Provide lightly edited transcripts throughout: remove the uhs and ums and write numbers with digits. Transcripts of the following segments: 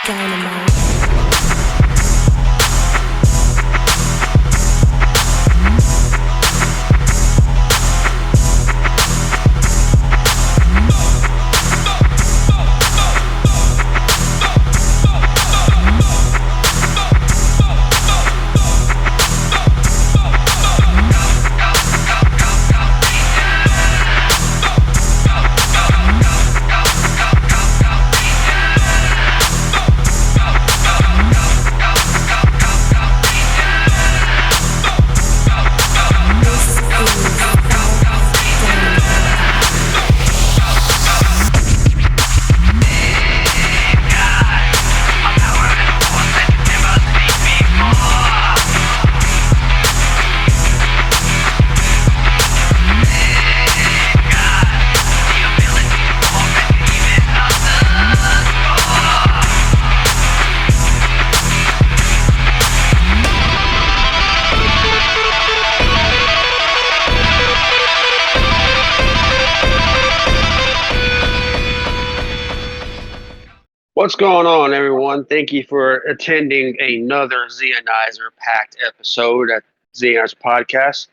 Dynamite. What's going on, everyone? Thank you for attending another Zeonizer packed episode at Zeonizer Podcast.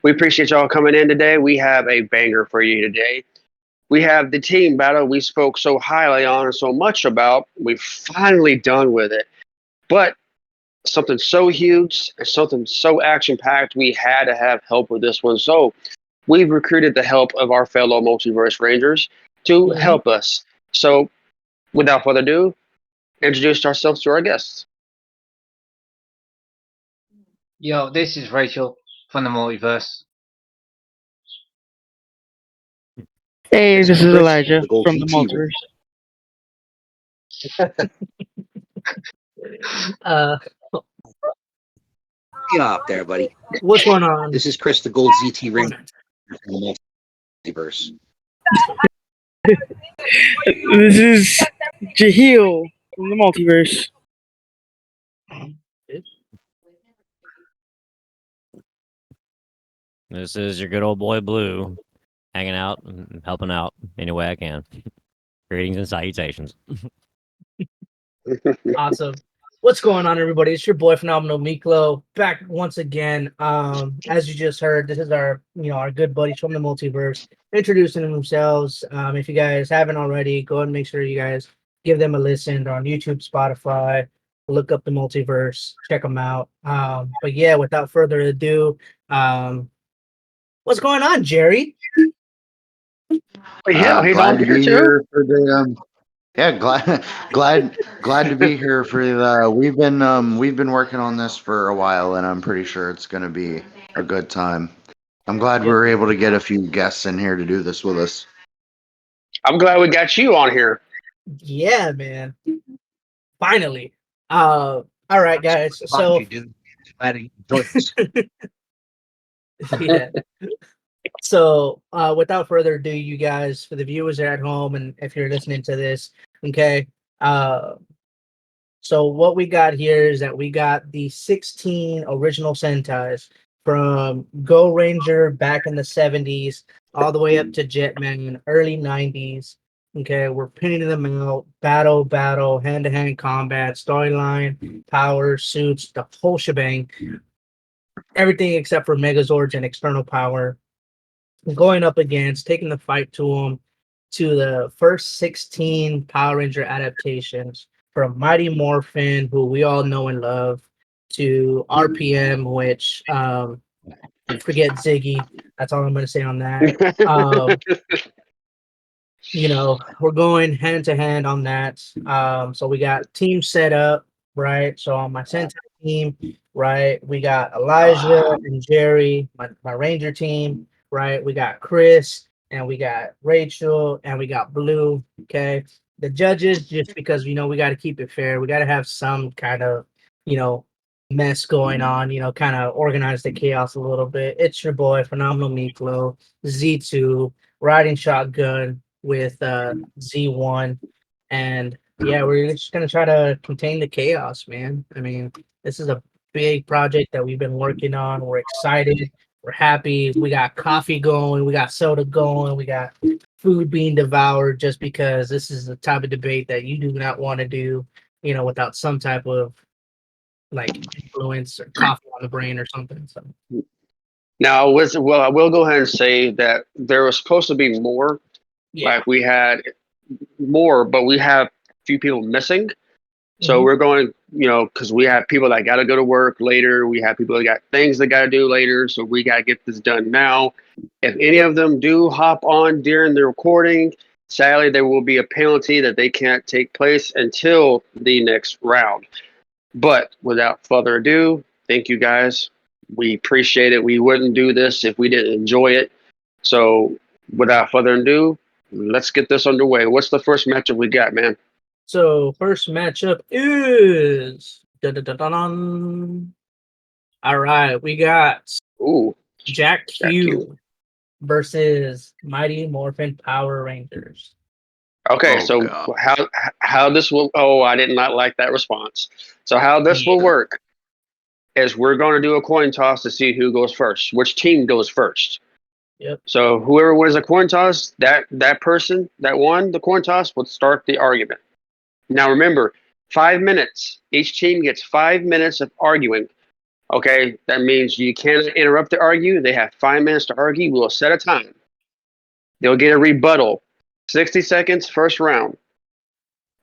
We appreciate y'all coming in today. We have a banger for you today. We have the team battle we spoke so highly on and so much about. We've finally done with it. But something so huge and something so action packed, we had to have help with this one. So we've recruited the help of our fellow Multiverse Rangers to help us. So without further ado, introduce ourselves to our guests. Yo, this is Rachel from the Multiverse. Hey, this is Elijah from the Multiverse. Get off there, buddy. What's going on? This is Chris, the Gold ZT Ring from the Multiverse. This is Jahil from the Multiverse. This is your good old boy Blue, hanging out and helping out any way I can. Greetings and salutations. Awesome. What's going on, everybody? It's your boy PhenomenalMiklo back once again. As you just heard, this is our good buddies from the Multiverse introducing themselves. If you guys haven't already, go ahead and make sure you guys give them a listen. They're on YouTube, Spotify. Look up the Multiverse, check them out. But yeah, without further ado, what's going on, Jerry? Yeah, he's on here too. For the, glad to be here for the. We've been working on this for a while, and I'm pretty sure it's going to be a good time. I'm glad we were able to get a few guests in here to do this with us. I'm glad we got you on here. Yeah, man. Finally. All right, guys. So yeah. So without further ado, you guys, for the viewers that are at home, and if you're listening to this, okay. So what we got here is that we got the 16 original Sentais from Go Ranger back in the 70s, all the way up to Jetman, early 90s. Okay, we're pinning them out, battle, hand-to-hand combat, storyline, power, suits, the whole shebang. Everything except for Megazords and external power. Going up against, taking the fight to them, to the first 16 Power Ranger adaptations, from Mighty Morphin, who we all know and love, to RPM, which forget Ziggy. That's all I'm going to say on that. We're going hand to hand on that. So we got team set up, right? So on my Sentai team, right, we got Elijah and Jerry, my Ranger team, right? We got Chris and we got Rachel and we got Blue. Okay. The judges, just because we got to keep it fair, we got to have some kind of mess going on, kind of organize the chaos a little bit. It's your boy PhenomenalMiklo, Z2, riding shotgun with Z1, and yeah, we're just gonna try to contain the chaos, man. I mean, this is a big project that we've been working on. We're excited. We're happy. We got coffee going. We got soda going. We got food being devoured, just because this is the type of debate that you do not want to do. without some type of like influence or coffee on the brain or something. So Now, I will go ahead and say that there was supposed to be more. yeah. Like we had more, but we have a few people missing. So Mhm. we're going, because we have people that got to go to work later. We have people that got things they got to do later. So we got to get this done now. If any of them do hop on during the recording, sadly, there will be a penalty that they can't take place until the next round. But without further ado, thank you guys. We appreciate it. We wouldn't do this if we didn't enjoy it. So without further ado, let's get this underway. What's the first matchup we got, man? So first matchup is dun-dun-dun-dun-dun. All right, we got Ooh, Jack Jack Q. Q versus Mighty Morphin Power Rangers. Okay, Oh so god. how this will? Oh, I did not like that response. So how this will Yeah. work is we're going to do a coin toss to see who goes first, which team goes first. Yep. So whoever wins a coin toss, that person that won the coin toss would start the argument. Now remember, 5 minutes. Each team gets 5 minutes of arguing. Okay, that means you can't interrupt to argue. They have 5 minutes to argue. We'll set a time. They'll get a rebuttal. 60 seconds, first round.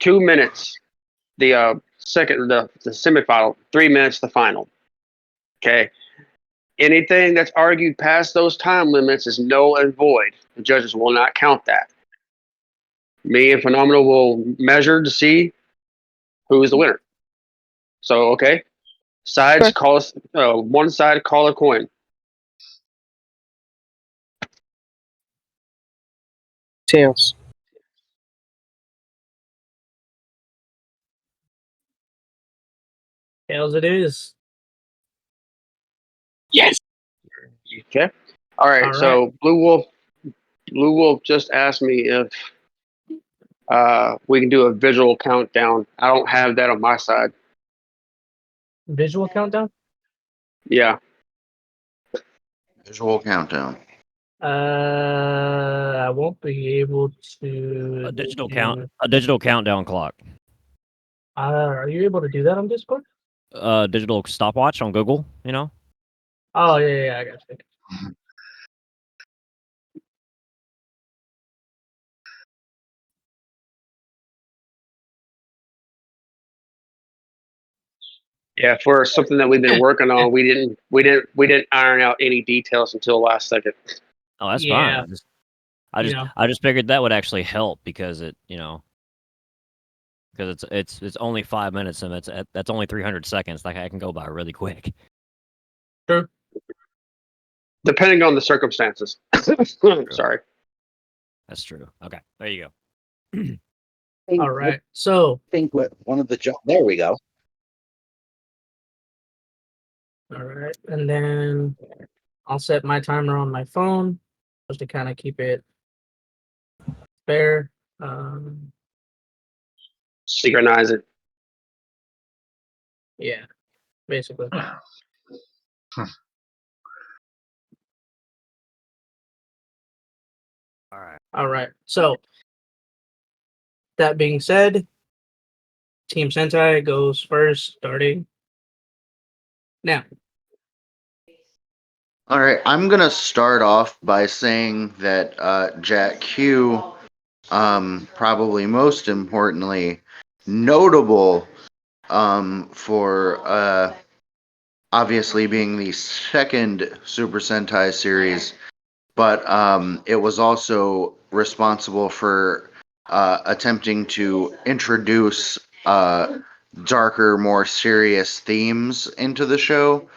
2 minutes, the the semifinal. 3 minutes, the final. Okay. Anything that's argued past those time limits is null and void. The judges will not count that. Me and Phenomenal will measure to see who is the winner. So, okay. Sides Okay. call us. One side call a coin. Tails. Tails it is. Yes. Okay. All right. All right. So Blue Wolf just asked me if we can do a visual countdown. I don't have that on my side. Visual countdown. Yeah. Visual countdown. I won't be able to. A digital countdown clock. Are you able to do that on Discord? Digital stopwatch on Google. Oh yeah, I got you. Yeah. For something that we've been working on, we didn't iron out any details until last second. Oh, that's Yeah, fine. you know. I just figured that would actually help because because it's only 5 minutes and that's only 300 seconds. Like I can go by really quick. True. Depending on the circumstances. Sorry. That's true. Okay, there you go. All right. So, think what one of the there we go. all right, and then I'll set my timer on my phone just to kind of keep it fair. Synchronize it. Yeah, basically. All right. All right. So, that being said, Team Sentai goes first, starting now. All right, I'm gonna start off by saying that Jack Q, probably most importantly, notable for obviously being the second Super Sentai series, but it was also responsible for attempting to introduce darker, more serious themes into the show.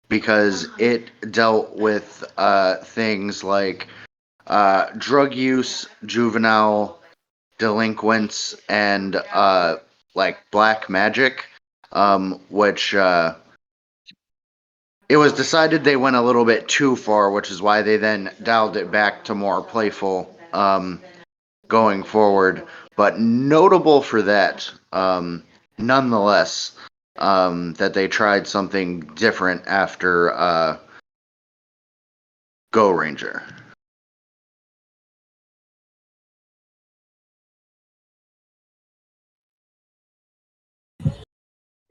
Because it dealt with things like drug use, juvenile delinquents, and like black magic, which it was decided they went a little bit too far, which is why they then dialed it back to more playful going forward. But notable for that, nonetheless, that they tried something different after Go Ranger.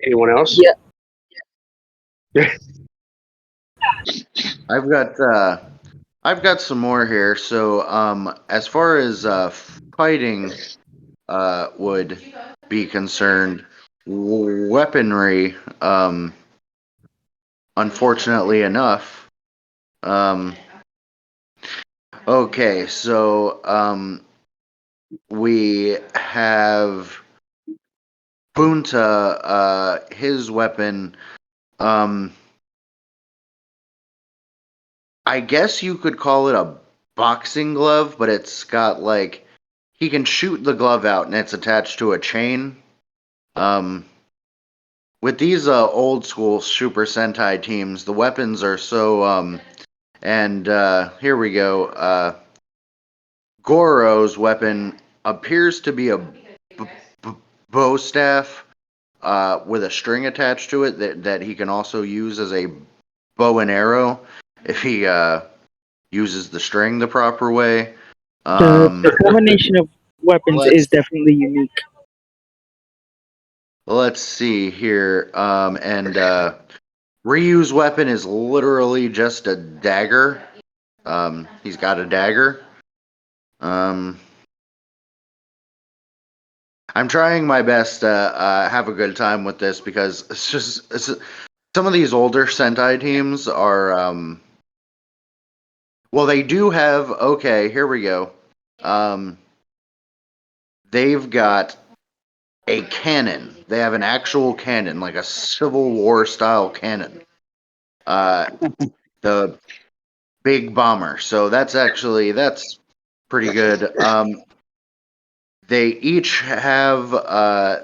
Anyone else? Yeah. I've got some more here. So as far as fighting would be concerned, weaponry, unfortunately enough, okay, so we have Bunta, his weapon, I guess you could call it a boxing glove, but it's got like he can shoot the glove out and it's attached to a chain. With these old school Super Sentai teams, the weapons are so and here we go. Goro's weapon appears to be a bow staff with a string attached to it that he can also use as a bow and arrow if he uses the string the proper way. The combination of weapons is definitely unique. Let's see here. And Ryu's weapon is literally just a dagger. He's got a dagger. I'm trying my best to have a good time with this because some of these older Sentai teams are well, they do have. Okay, here we go. They've got a cannon. They have an actual cannon, like a Civil War style cannon. The big bomber. So that's pretty good. They each have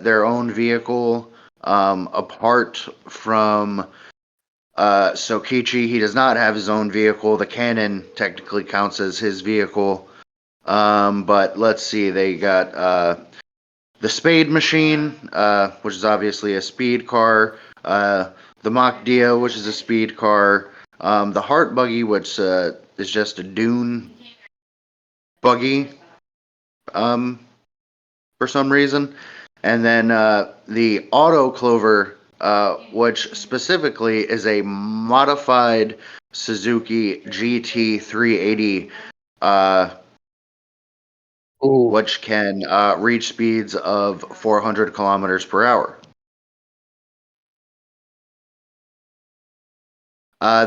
their own vehicle. Apart from Sokichi, he does not have his own vehicle. The cannon technically counts as his vehicle. But let's see, they got the Spade Machine, which is obviously a speed car. The Mach Dia, which is a speed car. The Heart Buggy, which is just a dune buggy. For some reason. And then the Auto Clover, which specifically is a modified Suzuki GT380, which can reach speeds of 400 kilometers per hour.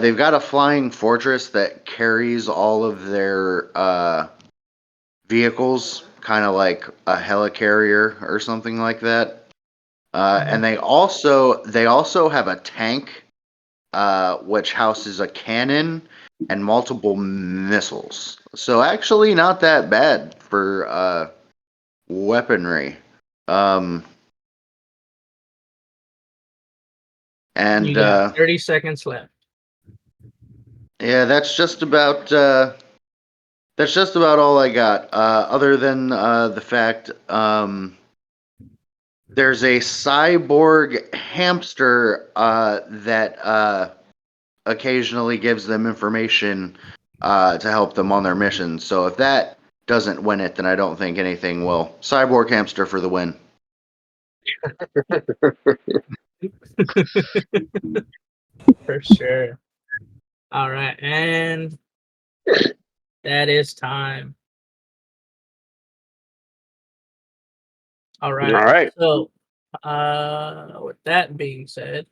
They've got a flying fortress that carries all of their vehicles, kind of like a helicarrier or something like that. And they also have a tank, which houses a cannon and multiple missiles. So actually, not that bad for weaponry. And You got 30 seconds left. yeah, that's just about all I got. Other than the fact there's a cyborg hamster that occasionally gives them information to help them on their missions. So if that doesn't win it, then I don't think anything will. Cyborg hamster for the win. For sure. All right, and that is time. All right. All right. So, with that being said,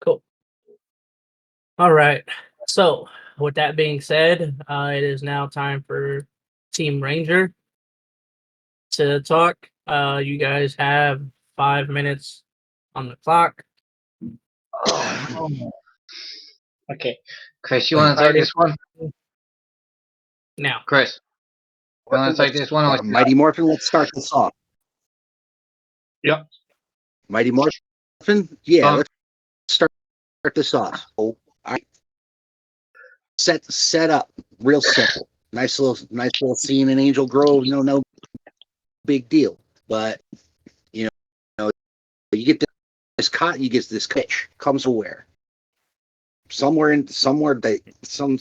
cool. All right. So, with that being said, it is now time for Team Ranger to talk. You guys have 5 minutes on the clock. Okay. Chris, you want to take this one? Now, Chris, you want to take this one? Or Mighty Morphin, let's start this off. Yep. Mighty Morphin, yeah, Um, let's start this off. Oh, all right. Set up, real simple. Nice little scene in Angel Grove. No big deal. But you you get this pitch comes aware. Somewhere that some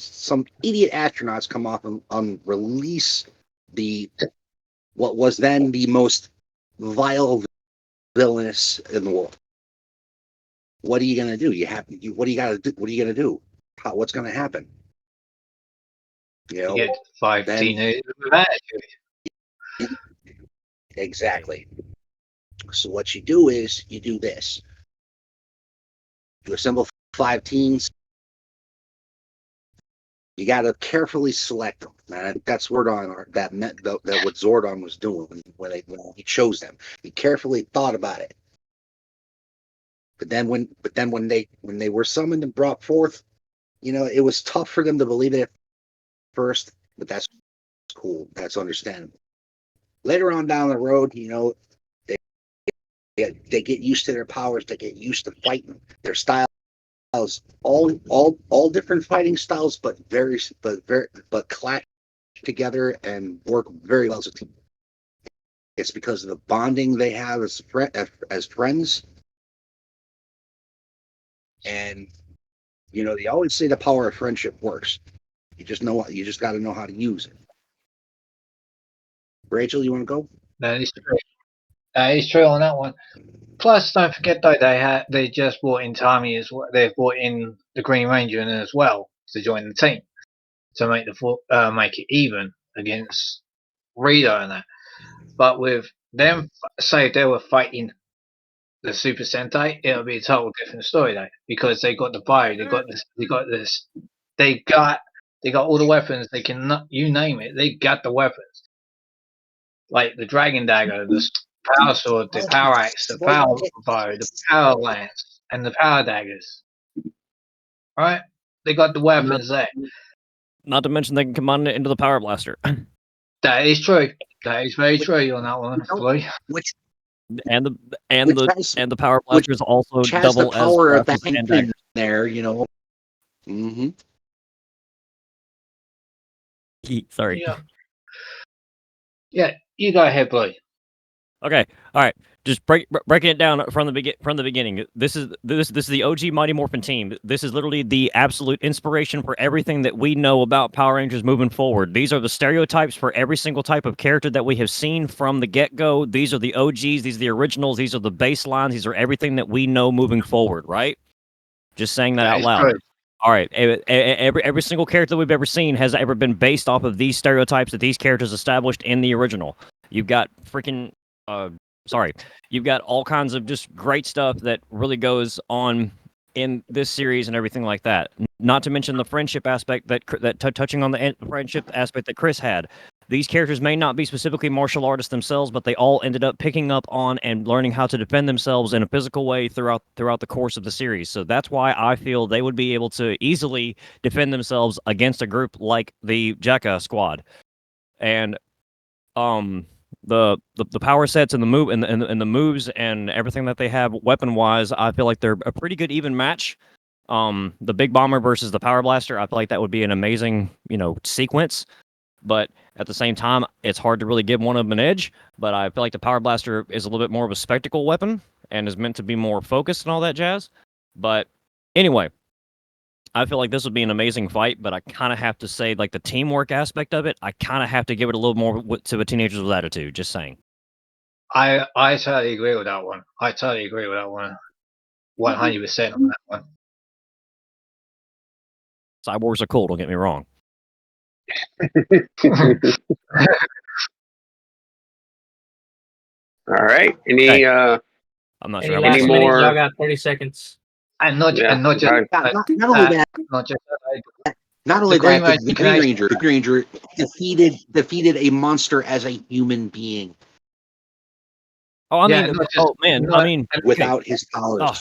idiot astronauts come off and release what was then the most vile villainous in the world. What are you gonna do? What do you gotta do? What are you gonna do? What's gonna happen? You know, You get 5 then- teenagers with attitude. exactly. So what you do is you do this. You assemble 5 teams. You got to carefully select them. And that's what Zordon was doing when he chose them. He carefully thought about it. But then when they were summoned and brought forth, it was tough for them to believe it at first. But that's cool. That's understandable. Later on down the road, they get used to their powers. They get used to fighting. Their styles, all different fighting styles, but clash together and work very well as a team. It's because of the bonding they have as friends. And they always say the power of friendship works. You just got to know how to use it. Rachel, you want to go? That is true. That is true on that one. Plus, don't forget though, they just brought in Tommy as well. They've brought in the Green Ranger in as well to join the team to make make it even against Rita and that. But with them, say if they were fighting the Super Sentai, it would be a total different story though, because they got the bio, they got all the weapons. They can, you name it, they got the weapons, like the Dragon Dagger, the Power Sword, the Power Axe, the Power Bow, the Power Lance, and the Power Daggers. Right? They got the weapons there. Not to mention they can combine it into the Power Blaster. That is true. That is very true on that one, boy. And the Power Blasters also Which has double the power as of that and daggers. there, Mm-hmm. Sorry. Yeah, you go ahead, boy. Okay, all right. Just breaking it down from the beginning. This is the OG Mighty Morphin team. This is literally the absolute inspiration for everything that we know about Power Rangers moving forward. These are the stereotypes for every single type of character that we have seen from the get-go. These are the OGs. These are the originals. These are the baselines. These are everything that we know moving forward. Right? Just saying that out loud. True. All right. Every single character that we've ever seen has ever been based off of these stereotypes that these characters established in the original. You've got freaking. You've got all kinds of just great stuff that really goes on in this series and everything like that. Not to mention the friendship aspect touching on the friendship aspect that Chris had. These characters may not be specifically martial artists themselves, but they all ended up picking up on and learning how to defend themselves in a physical way throughout the course of the series. So that's why I feel they would be able to easily defend themselves against a group like the Jekka squad. And the power sets and the moves and everything that they have weapon wise, I feel like they're a pretty good even match. The Big Bomber versus the Power Blaster, I feel like that would be an amazing, sequence. But at the same time, it's hard to really give one of them an edge. But I feel like the Power Blaster is a little bit more of a spectacle weapon and is meant to be more focused and all that jazz. But anyway, I feel like this would be an amazing fight, but I kind of have to say, like, the teamwork aspect of it, I kind of have to give it a little more to a Teenagers with Attitude, just saying. I totally agree with that one. 100% on that one. Cyborgs are cool, don't get me wrong. All right. I'm not Any sure. last Any minute? more- Y'all got 30 seconds. And not just Not only that, the Green Ranger defeated a monster as a human being Oh, I Yeah, mean, not just- oh man, not- I mean, without his powers. Oh,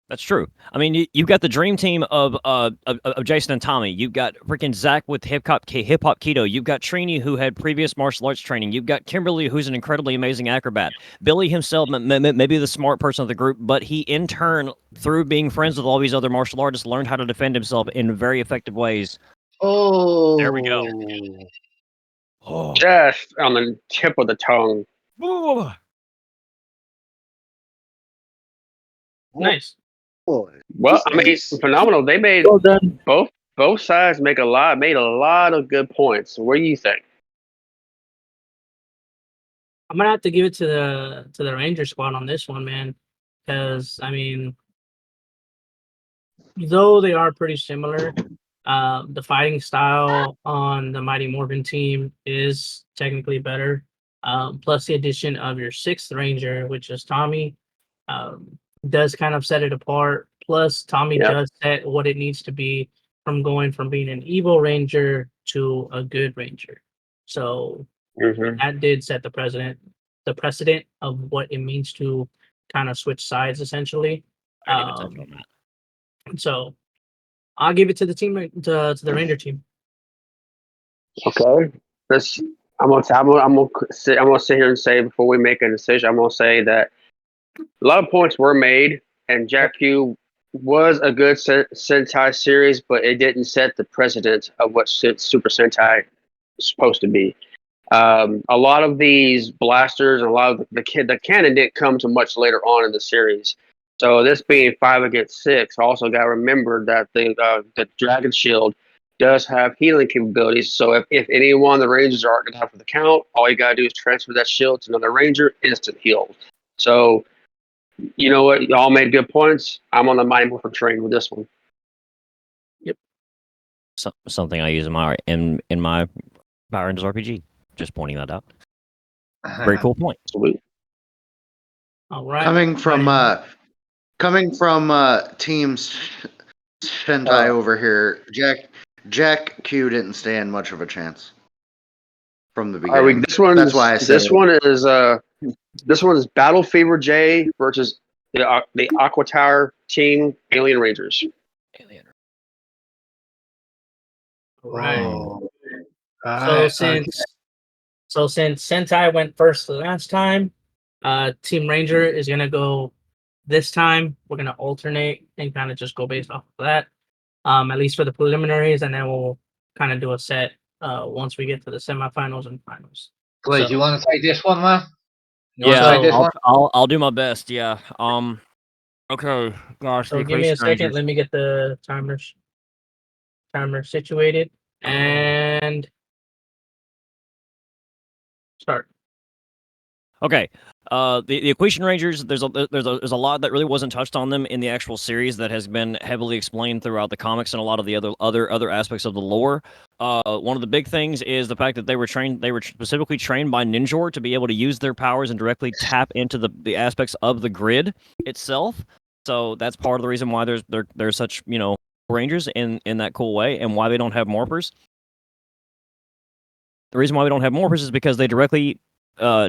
that's true. I mean, you've got the dream team of Jason and Tommy. You've got freaking Zach with hip hop keto. You've got Trini, who had previous martial arts training. You've got Kimberly, who's an incredibly amazing acrobat. Billy himself may be the smart person of the group, but he in turn, through being friends with all these other martial artists, learned how to defend himself in very effective ways. Oh, There we go. Oh. Just on the tip of the tongue. Ooh. Nice. Well, I mean, phenomenal. They made Well done. both sides made a lot of good points. What do you think? I'm gonna have to give it to the Ranger squad on this one, man. Because I mean, though they are pretty similar, the fighting style on the Mighty Morphin team is technically better. Plus the addition of your sixth Ranger, which is Tommy, um, does kind of set it apart. Plus, Tommy Yep. does set what it needs to be from going from being an evil Ranger to a good Ranger. So Mm-hmm. that did set the precedent of what it means to kind of switch sides essentially. I didn't even touch on that. So I'll give it to the team to the Ranger team. Okay. I'm gonna sit here and say before we make a decision, I'm gonna say that a lot of points were made, and Jack Q was a good Sentai series, but it didn't set the precedent of what Super Sentai is supposed to be. A lot of these blasters and a lot of the canon didn't come to much later on in the series. So this being 5 against 6, also got to remember that the Dragon Shield does have healing capabilities. So if any one of the Rangers are going to have for the count, all you got to do is transfer that shield to another Ranger, instant heal. So you know what, y'all made good points. I'm on the Mighty Morphin train with this one. Something I use in my Power Rangers RPG. Just pointing that out. Very cool point. Sweet. All right. Coming from Team Sentai over here, Jack Q didn't stand much of a chance from the beginning. That's why I said this one is Battle Fever J versus the Aqua Tower Team Alien Rangers. Alien. Right. Oh. So since Sentai went first the last time, Team Ranger is gonna go this time. We're gonna alternate and kind of just go based off of that. At least for the preliminaries, and then we'll kind of do a set once we get to the semifinals and finals. Wait, do you want to take this one, man? I'll do my best. Yeah. Okay. Gosh. So give me a second. Let me get the timer situated and start. Okay. The Equation Rangers. There's a lot that really wasn't touched on them in the actual series that has been heavily explained throughout the comics and a lot of the other aspects of the lore. One of the big things is the fact that they were specifically trained by Ninjor to be able to use their powers and directly tap into the aspects of the grid itself. So that's part of the reason why there's such Rangers in that cool way, and why they don't have morphers. The reason why we don't have morphers is because they directly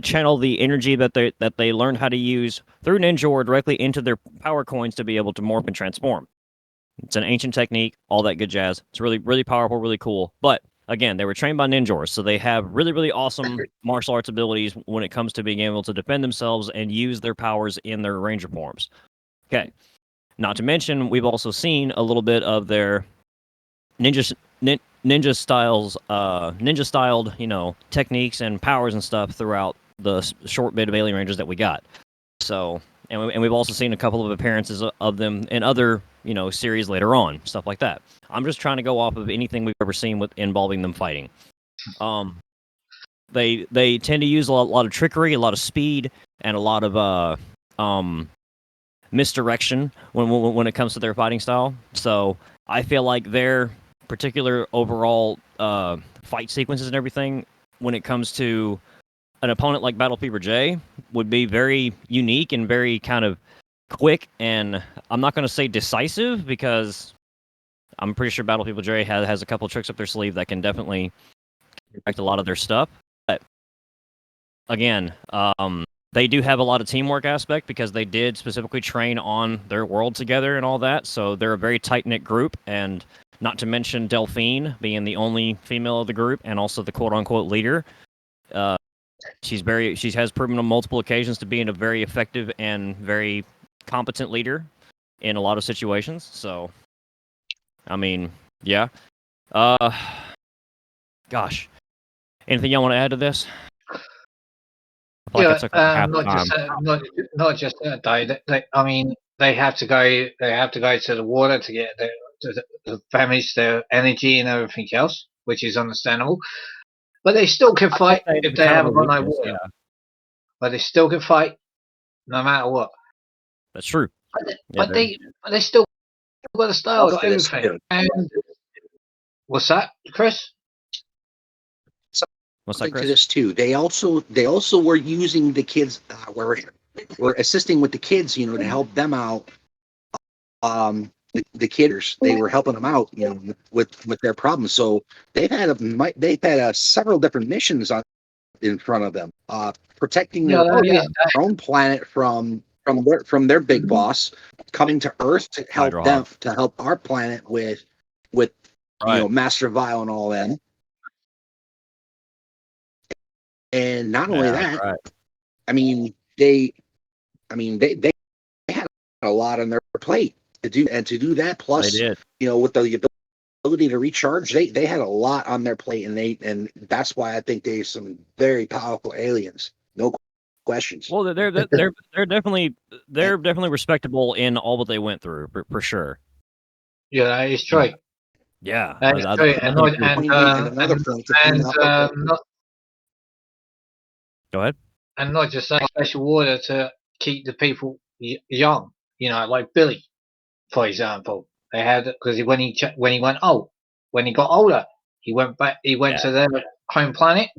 channel the energy that they learned how to use through Ninjor directly into their power coins to be able to morph and transform. It's an ancient technique, all that good jazz. It's really, really powerful, really cool. But again, they were trained by Ninjors, so they have really, really awesome martial arts abilities when it comes to being able to defend themselves and use their powers in their Ranger forms. Okay. Not to mention, we've also seen a little bit of their ninja styled, techniques and powers and stuff throughout the short bit of Alien Rangers that we got. So, and we've also seen a couple of appearances of them in other, series later on, stuff like that. I'm just trying to go off of anything we've ever seen with involving them fighting. They tend to use a lot of trickery, a lot of speed, and a lot of misdirection when it comes to their fighting style. So I feel like their particular overall fight sequences and everything, when it comes to an opponent like Battle Fever J, would be very unique and very kind of quick, and I'm not going to say decisive, because I'm pretty sure Battle Fever J has a couple tricks up their sleeve that can definitely affect a lot of their stuff. But again, they do have a lot of teamwork aspect, because they did specifically train on their world together and all that, so they're a very tight-knit group. And not to mention Delphine being the only female of the group and also the quote-unquote leader. She has proven on multiple occasions to being a very effective and very competent leader in a lot of situations. So, I mean, yeah. Gosh. Anything y'all want to add to this? Not just that, though. I mean, they have to go to the water to get to damage their energy and everything else, which is understandable. But they still can fight if they haven't got no water. but they still can fight no matter what. That's true. But they still got the style, got For this everything. too. And what's that, Chris? What's that, Something to Chris? this too. They also were using the kids. Were assisting with the kids, to help them out. The kids, they were helping them out, with their problems. So they've had several different missions in front of them, protecting Yeah, their own planet from their big boss, coming to Earth to help them, Hydrohawk. to help our planet with Right. Master Vile and all them. And not only that, Right. I mean they had a lot on their plate to do that. They Plus, did. with the ability to recharge, they had a lot on their plate, and that's why I think they're some very powerful aliens. No questions. Well, they're definitely respectable in all what they went through for sure. Yeah, that is true. Yeah, That is true. And another point to bring up. Go ahead. And not just a special order to keep the people young. Like Billy, for example. They had, because when he got older, he went back. He went to their home planet,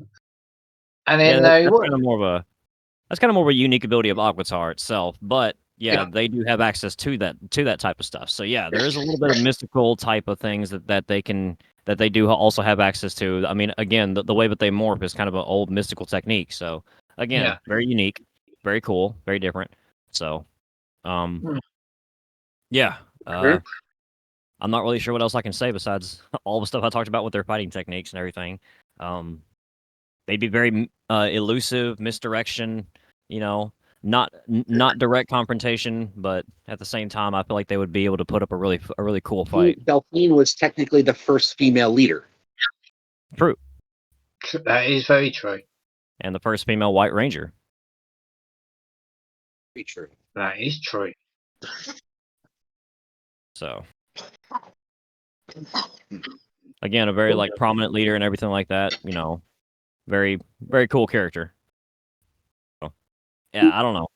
and then Yeah, he that's was. kind of more of a unique ability of Aquitar itself. But yeah, they do have access to that type of stuff. So yeah, there is a little bit of mystical type of things that they do also have access to. I mean, again, the way that they morph is kind of an old mystical technique. So again, very unique, very cool, very different. So, yeah. I'm not really sure what else I can say besides all the stuff I talked about with their fighting techniques and everything. They'd be very elusive, misdirection, not direct confrontation, but at the same time, I feel like they would be able to put up a really cool fight. Delphine was technically the first female leader. True. That is very true. And the first female White Ranger. Very true. That is true. So, again, a very prominent leader and everything like that. Very very cool character. So, yeah, I don't know.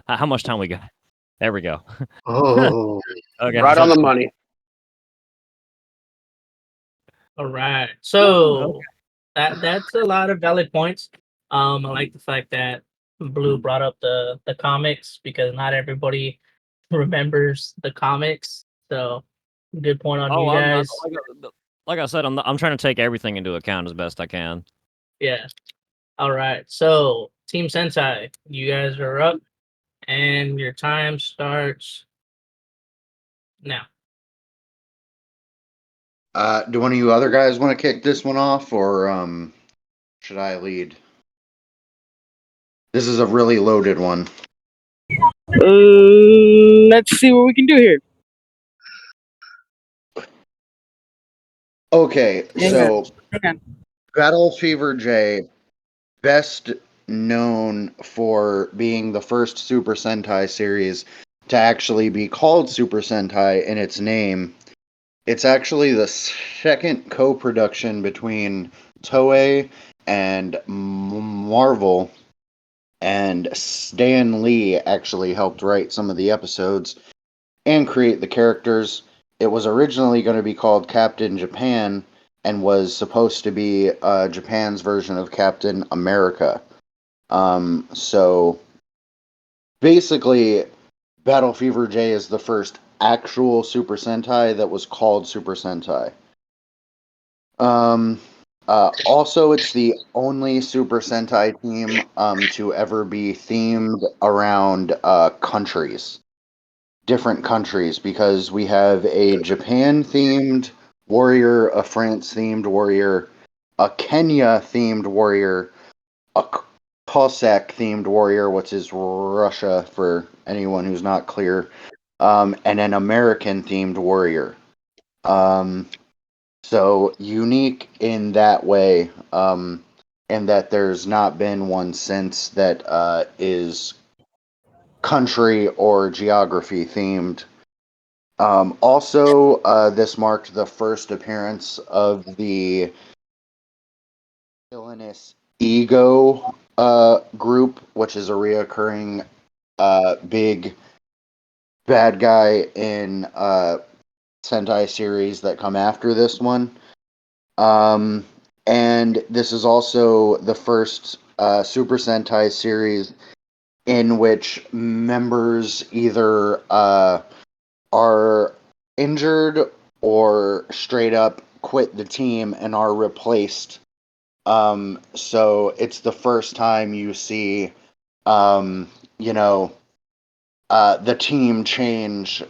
How much time we got? There we go. Oh, Okay, Right on the money. All right. So that's a lot of valid points. I like the fact that Blue brought up the comics, because not everybody remembers the comics. So good point on you I'm guys. like I said, I'm trying to take everything into account as best I can. Yeah. All right. So Team Sentai, you guys are up, and your time starts now. Do one of you other guys want to kick this one off, or should I lead? This is a really loaded one. Let's see what we can do here. Okay, so Hang on. Battle Fever J, best known for being the first Super Sentai series to actually be called Super Sentai in its name. It's actually the second co-production between Toei and Marvel, and Stan Lee actually helped write some of the episodes and create the characters. It was originally going to be called Captain Japan and was supposed to be Japan's version of Captain America. So basically, Battle Fever J is the first actual Super Sentai that was called Super Sentai. Also, it's the only Super Sentai team to ever be themed around countries, different countries, because we have a Japan-themed warrior, a France-themed warrior, a Kenya-themed warrior, a Cossack-themed warrior, which is Russia for anyone who's not clear, and an American-themed warrior. So unique in that way, and that there's not been one since that is country or geography themed. Also, this marked the first appearance of the villainous Ego group, which is a reoccurring big bad guy in Sentai series that come after this one. And this is also the first Super Sentai series in which members either are injured or straight up quit the team and are replaced. So it's the first time you see, you know, the team change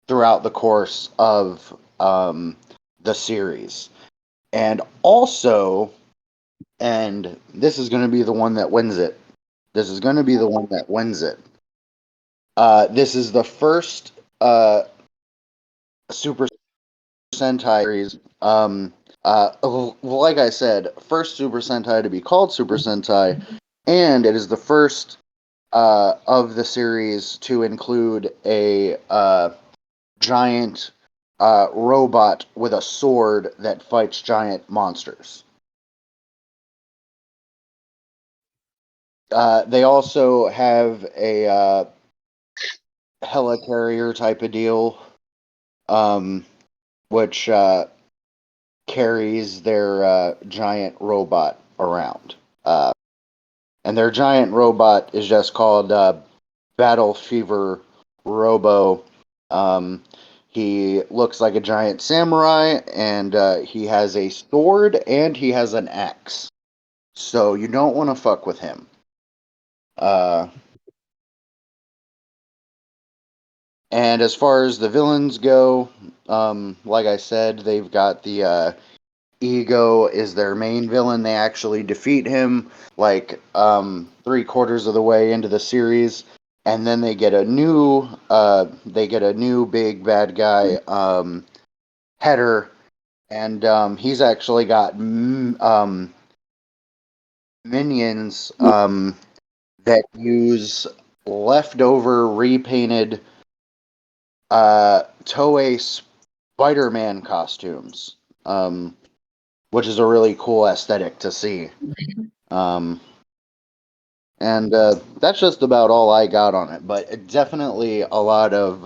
throughout the course of the series. And also, and this is going to be the one that wins it. This is going to be the one that wins it. This is the first Super Sentai series. Like I said, first Super Sentai to be called Super Sentai, and it is the first of the series to include a giant robot with a sword that fights giant monsters. They also have a helicarrier type of deal, which carries their giant robot around. And their giant robot is just called Battle Fever Robo. He looks like a giant samurai, and he has a sword and he has an axe. So you don't want to fuck with him. And as far as the villains go, like I said, they've got the Ego is their main villain. They actually defeat him like 3/4 of the way into the series, and then they get a new big bad guy, Header, and he's actually got minions that use leftover repainted Toei Spider-Man costumes, which is a really cool aesthetic to see. And that's just about all I got on it, but definitely a lot of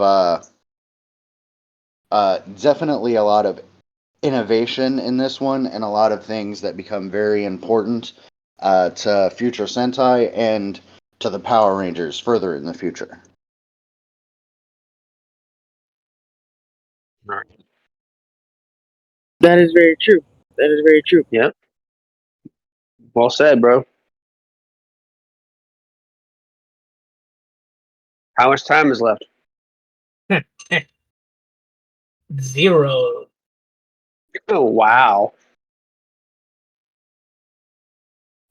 innovation in this one, and a lot of things that become very important to future Sentai and to the Power Rangers further in the future. That is very true. That is very true. Yep. Well said, bro. How much time is left? 0. Oh wow.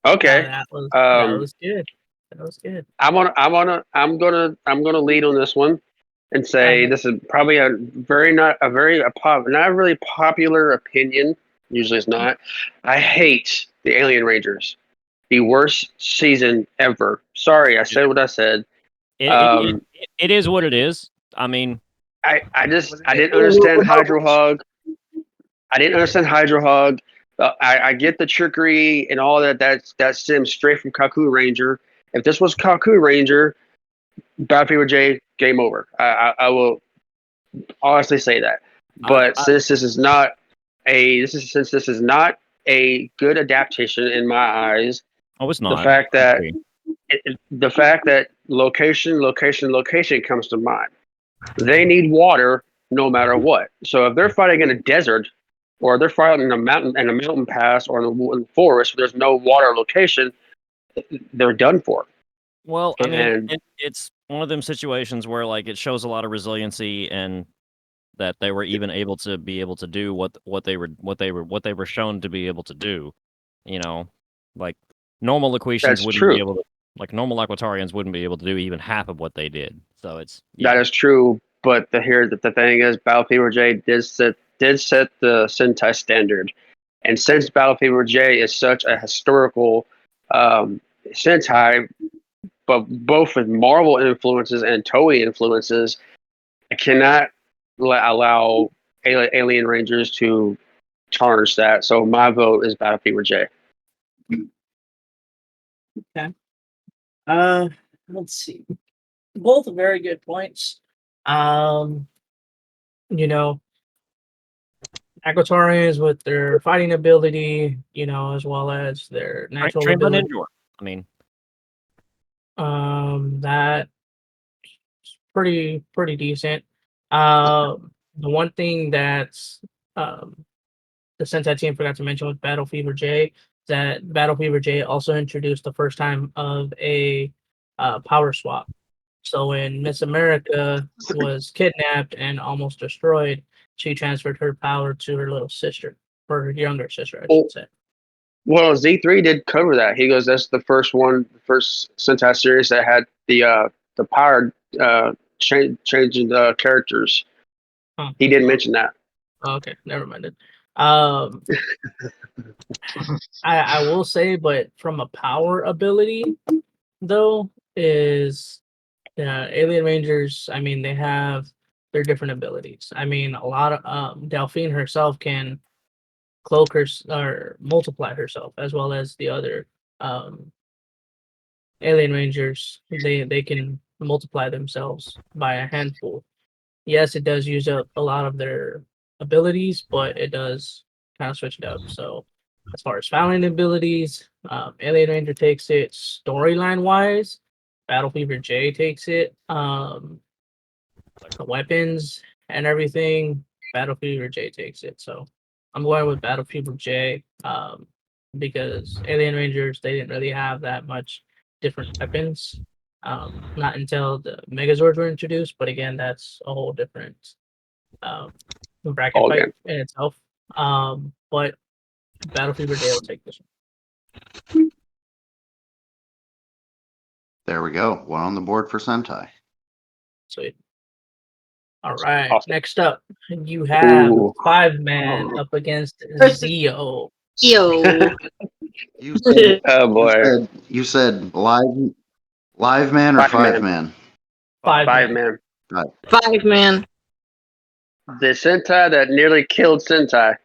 Okay. That was good. That was good. I'm gonna lead on this one and say this is probably not really popular opinion. Usually it's not. I hate the Alien Rangers. The worst season ever. Sorry, I said what I said. It is what it is. I mean, I didn't understand Hydro Hog. I didn't understand Hydro Hog. I get the trickery and all that. That stems straight from Kaku Ranger. If this was Kaku Ranger, Battlefield J, game over. I will honestly say that. But since this is not a good adaptation in my eyes, it's not. The fact that location comes to mind. They need water no matter what. So if they're fighting in a desert, or they're fighting in a mountain pass, or in the forest where there's no water location, they're done for. Well, I mean, it's one of them situations where like it shows a lot of resiliency, and that they were even able to do what they were shown to be able to do. You know, like normal Laquitians wouldn't be able to, like normal Aquatarians wouldn't be able to do even half of what they did. So that is true. But the thing is, Battle Fever J did set the Sentai standard, and since Battle Fever J is such a historical Sentai, but both with Marvel influences and Toei influences, I cannot allow Alien Rangers to tarnish that. So my vote is Battle Fever J. Let's see. Both very good points. Um, you know, Aquatarians with their fighting ability, as well as their natural Train by ability. Ninja. I mean, That's pretty decent. The one thing that's the Sentai team forgot to mention with Battle Fever J is that Battle Fever J also introduced the first time of a power swap. So when Miss America was kidnapped and almost destroyed, she transferred her power to her little sister, or her younger sister, I should say. Well, Z3 did cover that. He goes, "That's the first Sentai series that had the power changing the characters." Huh. He didn't mention that. Oh, okay, never mind it. I will say, but from a power ability though, is Alien Rangers. I mean, they have their different abilities. I mean, a lot of Delphine herself can cloak her or multiply herself, as well as the other um, Alien Rangers. They can multiply themselves by a handful. Yes, it does use up a lot of their abilities, but it does kind of switch it up. So as far as fouling abilities, Alien Ranger takes it. Storyline wise, Battle Fever J takes it. The weapons and everything, Battle Fever J takes it. So I'm going with Battle Fever J because Alien Rangers, they didn't really have that much different weapons. Not until the Megazords were introduced, but again, that's a whole different bracket All fight game. in itself. But Battle Fever J will take this one. There we go. One on the board for Sentai. Sweet. All right. Awesome. Next up, you have Ooh. 5-man up against Zeo. Yo. You said, Oh boy, you said live man or 5-man? 5-man. 5-man. 5-man. The Sentai that nearly killed Sentai.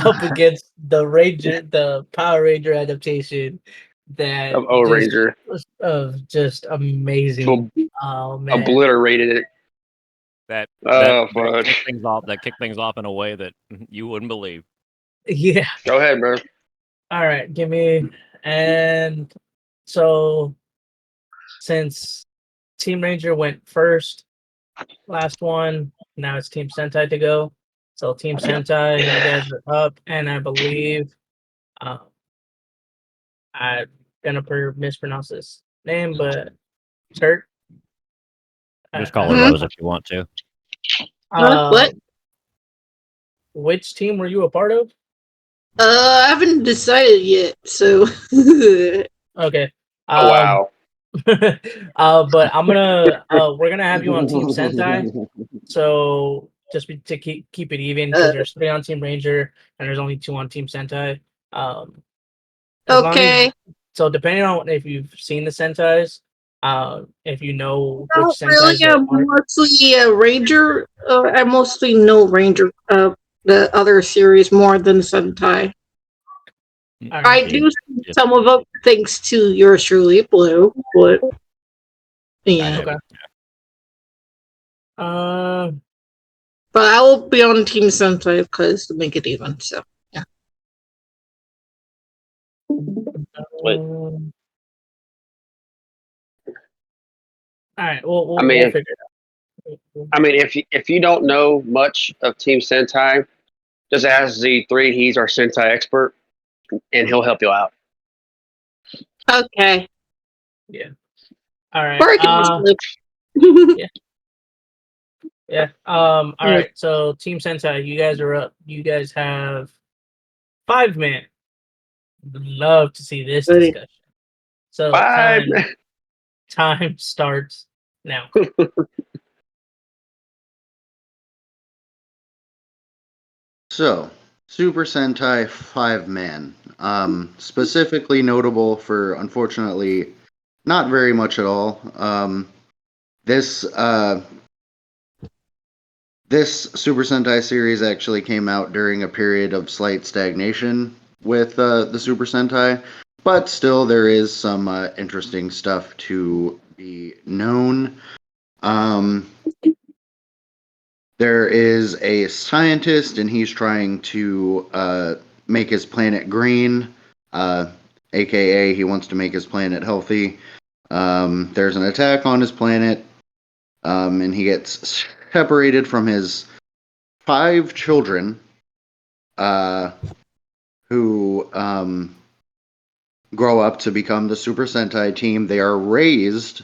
Up against the Power Ranger adaptation that Of O Ranger. just amazing. Oh man, Obliterated it. that Fudge. kicked things off in a way that you wouldn't believe. yeah. Go ahead, bro. All right, give me. And so since Team Ranger went first, last one, now it's Team Sentai to go. So Team Sentai, you guys are up, and I believe I'm gonna mispronounce this name, but Turt. Just call her Rose if you want to. What? Which team were you a part of? I haven't decided yet, so. Okay. Oh wow. But I'm gonna we're gonna have you on Team Sentai. So just to keep it even, because there's 3 on Team Ranger and there's only 2 on Team Sentai. As long Okay. as, so depending on if you've seen the Sentais, if you know which Not Sentais really. there I'm are. mostly a Ranger. I mostly know Ranger, the other series more than Sentai. All I right. do see some of them thanks to yours truly, Blue. But yeah, Okay. but I will be on Team Sentai because to make it even. So yeah. All right. We'll I mean, figure it out. I mean, if you don't know much of Team Sentai, just ask Z3. He's our Sentai expert, and he'll help you out. Okay. Yeah. All right. Yeah. Yeah. All right. So Team Sentai, you guys are up. You guys have 5-man. Love to see this discussion. So 5. time starts now. So, Super Sentai 5-man. Specifically notable for, unfortunately, not very much at all. This Super Sentai series actually came out during a period of slight stagnation with the Super Sentai, but still there is some interesting stuff to be known. There is a scientist, and he's trying to make his planet green, aka he wants to make his planet healthy. There's an attack on his planet, and he gets separated from his 5 children, who grow up to become the Super Sentai team. They are raised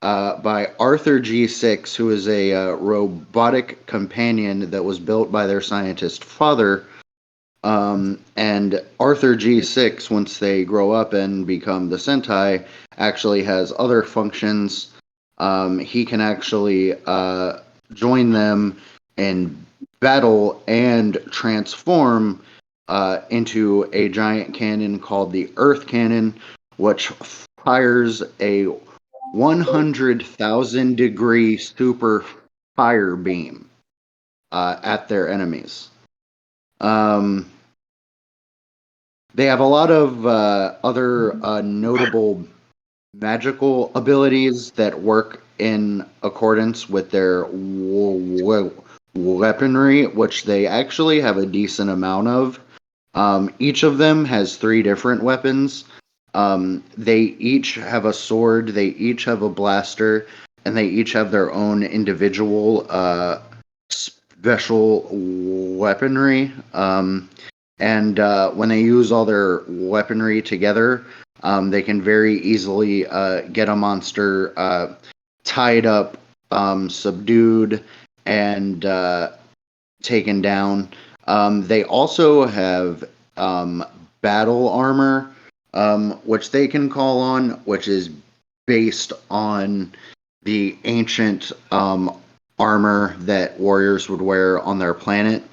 by Arthur G6, who is a robotic companion that was built by their scientist father. And Arthur G6, once they grow up and become the Sentai, actually has other functions. He can actually join them in battle and transform into a giant cannon called the Earth Cannon, which fires a 100,000 degree super fire beam at their enemies. They have a lot of other notable magical abilities that work in accordance with their weaponry, which they actually have a decent amount of. Each of them has 3 different weapons. They each have a sword, they each have a blaster, and they each have their own individual special weaponry. And when they use all their weaponry together, they can very easily get a monster tied up, subdued, and taken down. They also have battle armor, which they can call on, which is based on the ancient armor that warriors would wear on their planet.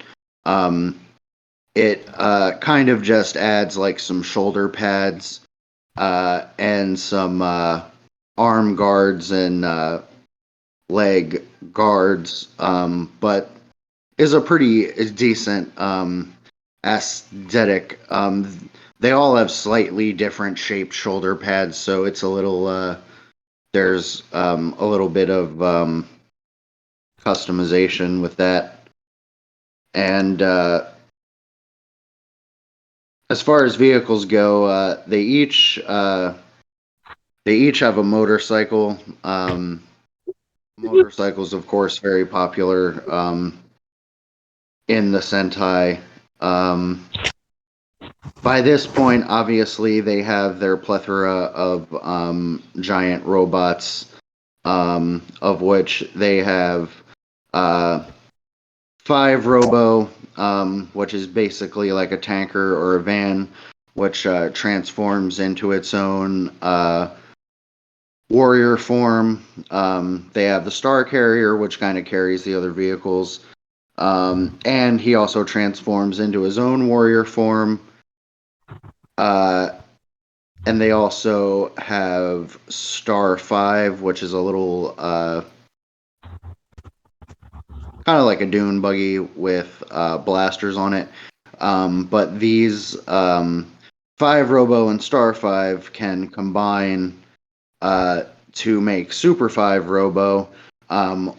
It kind of just adds like some shoulder pads and some arm guards and leg guards, but is a pretty decent aesthetic. They all have slightly different shaped shoulder pads, so it's a little there's a little bit of customization with that. And as far as vehicles go, they each have a motorcycle. Motorcycles, of course, very popular in the Sentai. By this point, obviously, they have their plethora of giant robots, of which they have 5 Robo, which is basically like a tanker or a van, which transforms into its own warrior form. They have the Star Carrier, which kind of carries the other vehicles. And he also transforms into his own warrior form. And they also have Star 5, which is a little kind of like a dune buggy with blasters on it. But these 5 Robo and Star 5 can combine to make Super 5 Robo,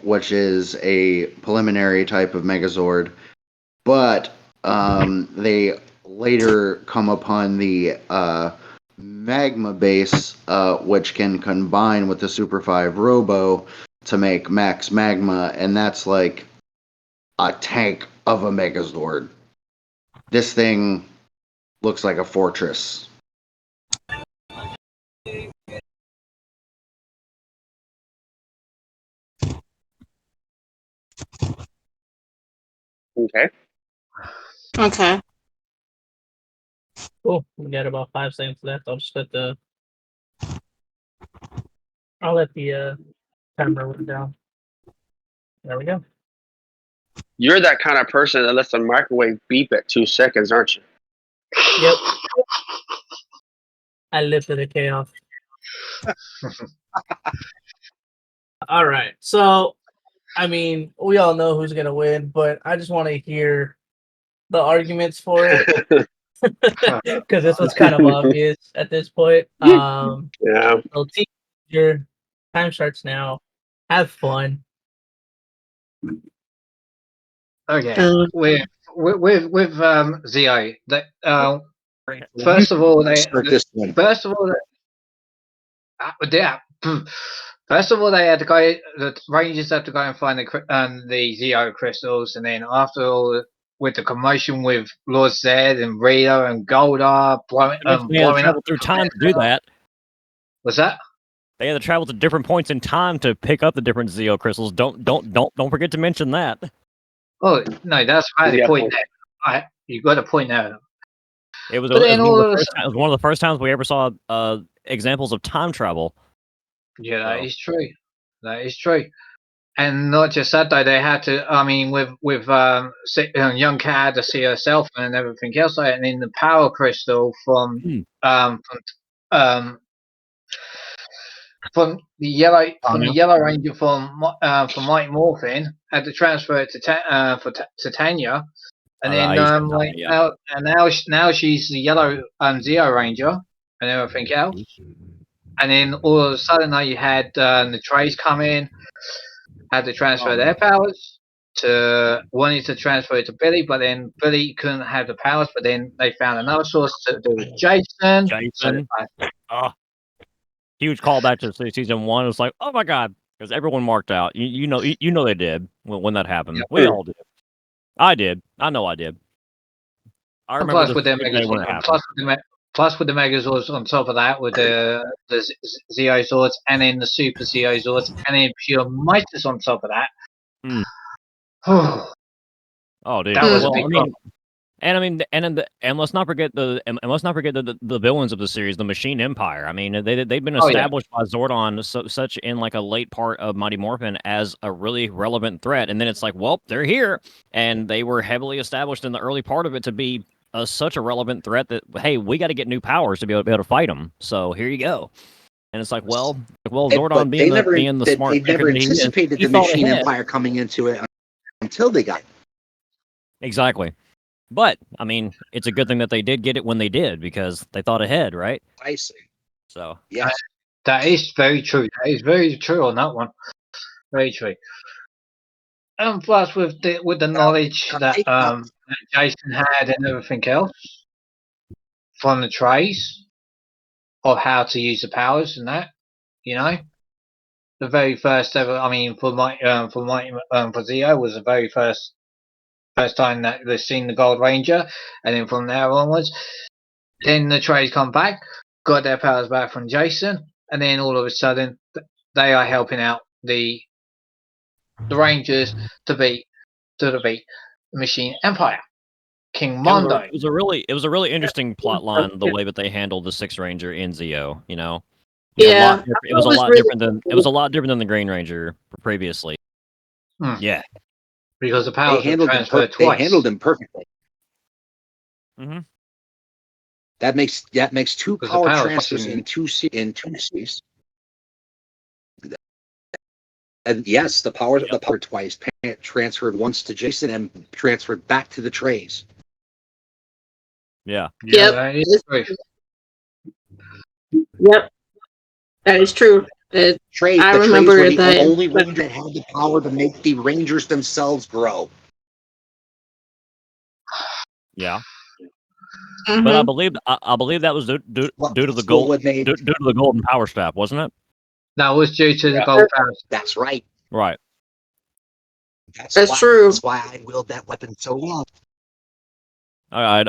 which is a preliminary type of Megazord. But they later come upon the Magma base, which can combine with the Super 5 Robo to make Max Magma, and that's like a tank of a Megazord. This thing looks like a fortress. Okay. Okay. Cool. We got about 5 seconds left. I'll let the timer run down. There we go. You're that kind of person that lets the microwave beep at 2 seconds, aren't you? Yep. I lifted the chaos. All right. So, I mean, we all know who's going to win, but I just want to hear the arguments for it. because this was kind of obvious at this point. Yeah. So your time starts now. Have fun. Okay, Um, with Zio, that first of all Start this one. first of all yeah. First of all, they had to go. The Rangers had to go and find the Zeo crystals, and then after all, with the commotion with Lord Zed and Rita and Goldar blowing They had to up. travel through time to do that. What's that? They had to travel to different points in time to pick up the different Zeo crystals. Don't forget to mention that. Oh no, that's how they Yeah. point that. You got to point that out. It was, But then all of a it was one of the first times we ever saw examples of time travel. Yeah, that So. is true. That is true. And not just that though, they had to. I mean, with young Cat had to see herself and everything else, like, and then the power crystal um um from the yellow ranger from Mighty Morphin had to transfer it to Tanya, and then now she's the yellow Zeo Ranger and everything else. And then all of a sudden, now you had the Trays come in, had to transfer their powers wanted to transfer it to Billy, but then Billy couldn't have the powers. But then they found another source to do with Jason. Jason. Huge callback to season 1. It's like, oh my god, because everyone marked out. You know they did when that happened. Yep. We all did. I did. I know I did. I remember Plus with their when it happened. plus with the Megazords on top of that, with the Zeozords, and then the Super Zeozords, and then pure Midas on top of that. Mm. Oh, dude. That was a Well, big I mean, and let's not forget the villains of the series, the Machine Empire. I mean, they'd been established by Zordon such in like a late part of Mighty Morphin as a really relevant threat, and then it's like, well, they're here, and they were heavily established in the early part of it to be such a relevant threat that hey, we got to get new powers to be able to fight them. So here you go. And it's like, well, Zordon being the smart they thinker never that he is, anticipated he the thought Machine ahead. Empire coming into it until they got it. Exactly. But I mean, it's a good thing that they did get it when they did because they thought ahead, right? I see. So Yes. That is very true. That is very true on that one. Very true. And plus with the knowledge that Jason had and everything else from the trays of how to use the powers and that, the very first ever. I mean, for Zio was the very first time that they've seen the Gold Ranger, and then from there onwards, then the trays come back, got their powers back from Jason, and then all of a sudden they are helping out the Rangers to beat the Machine Empire. King Mondo. it was a really interesting plot line the way that they handled the Sixth Ranger in Zio. It was a lot different than the Green Ranger previously. Yeah, because the powers were transferred twice. They handled him perfectly. Mm-hmm. That makes two power transfers in two series. And yes, the power twice transferred once to Jason and transferred back to the trays. Yeah. Yep. That is true. Yep. That is true. Trays, I the remember Trays were the that. only Ranger that had the power to make the Rangers themselves grow. Yeah. Mhm. But I believe that was due to the golden power staff, wasn't it? That was due to the gold powers. That's right. Right. That's true. That's why I willed that weapon so long. I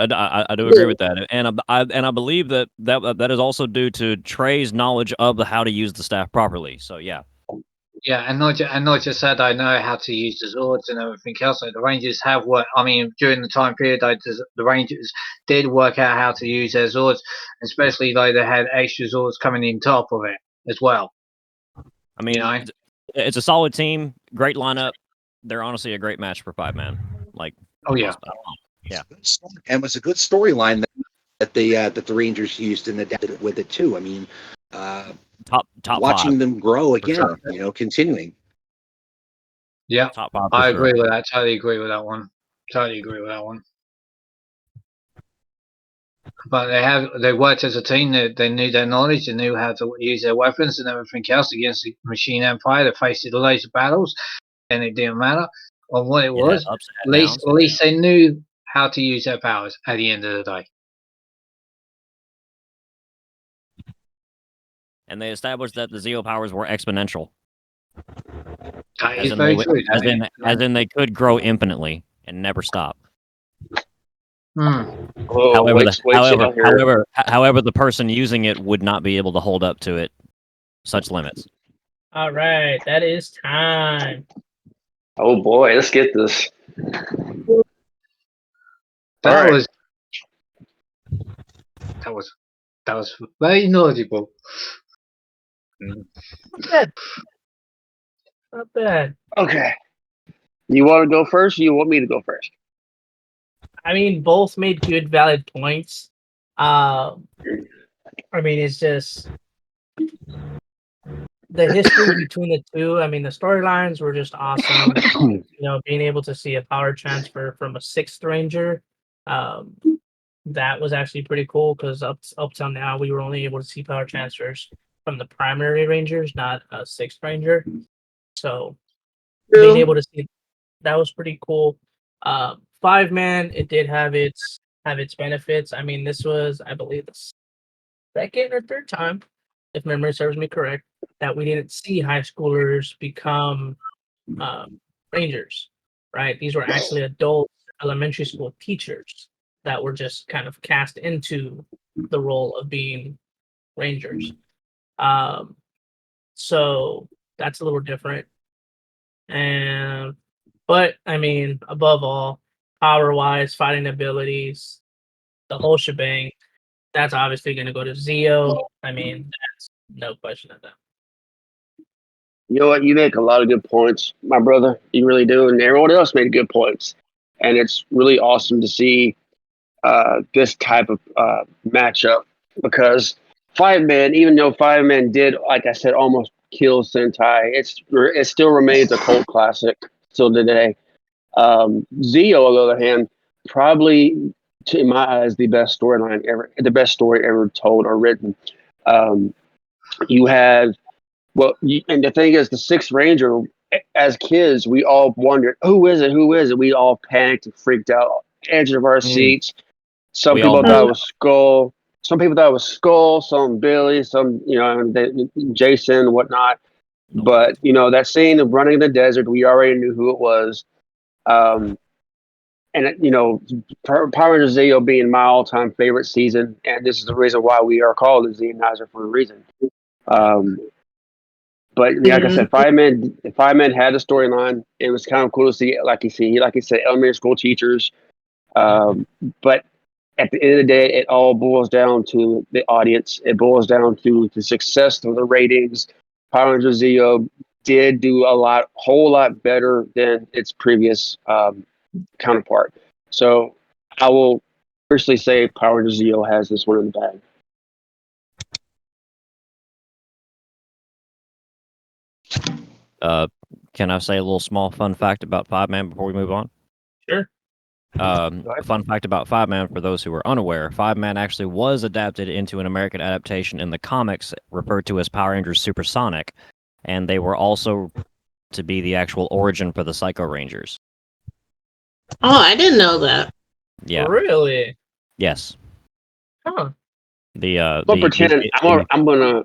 do agree with that, and I believe that is also due to Trey's knowledge of how to use the staff properly. So yeah. Yeah, and not just that, I know how to use the Zords and everything else. Like the Rangers have worked. I mean, during the time period, the Rangers did work out how to use their Zords, especially they had extra Zords coming in top of it as well. I mean, it's a solid team, great lineup. They're honestly a great match for 5-man. Like, oh yeah, yeah, and it was a good storyline that the Rangers used and adapted with it too. I mean, top watching 5. them grow again, continuing. Yeah, top 5. I agree with that. Totally agree with that one. but they worked as a team. They knew their knowledge. They knew how to use their weapons and everything else against the Machine Empire. They faced the laser battles, and it didn't matter on what it was. Ups At and least downs. they knew how to use their powers at the end of the day. And they established that the Zeo powers were exponential. That As is in, very they, true. as in they could grow infinitely and never stop. Oh, However, wait till here. however, the person using it would not be able to hold up to it such limits. All right, that is time. Oh boy, let's get this. That Alright. was very knowledgeable. Not bad. Not bad. Okay. You want to go first or you want me to go first? I mean, both made good, valid points. I mean, it's just the history between the two. I mean, the storylines were just awesome. You know, being able to see a power transfer from a sixth ranger, that was actually pretty cool because up till now we were only able to see power transfers from the primary rangers, not a sixth ranger. So being able to see that was pretty cool. 5-man, it did have its benefits. I mean, this was, I believe, the second or third time, if memory serves me correct, that we didn't see high schoolers become rangers. Right? These were actually adult elementary school teachers that were just kind of cast into the role of being rangers. So that's a little different. But I mean, above all, power wise, fighting abilities, the whole shebang, that's obviously going to go to Zeo. I mean, that's no question of that. You know what? You make a lot of good points, my brother. You really do. And everyone else made good points. And it's really awesome to see this type of matchup because 5-man, even though 5-man did, like I said, almost kill Sentai, it still remains a cult classic still today. Zeo, on the other hand, probably, in my eyes, the best story ever told or written. You have, and the thing is, the Sixth Ranger, as kids, we all wondered, who is it? Who is it? We all panicked and freaked out, edge of our seats. Some people thought it was Skull. Some people thought it was Skull. Some Billy. Some, Jason, whatnot. But that scene of running in the desert, we already knew who it was. And Power Rangers Zeo being my all-time favorite season, and this is the reason why we are called the Zeonizer for a reason. But like I said, 5-man had a storyline. It was kind of cool to see, like you said, elementary school teachers. But at the end of the day, it all boils down to the audience. It boils down to the success of the ratings. Power Rangers Zeo did do whole lot better than its previous counterpart. So I will personally say Power Rangers Zeo has this one in the bag. Can I say a little small fun fact about 5-man before we move on? Sure. Fun fact about 5-man for those who are unaware: 5-man actually was adapted into an American adaptation in the comics referred to as Power Rangers Supersonic, and they were also to be the actual origin for the Psycho Rangers. Oh, I didn't know that. Yeah. Really? Yes. Huh. I'm gonna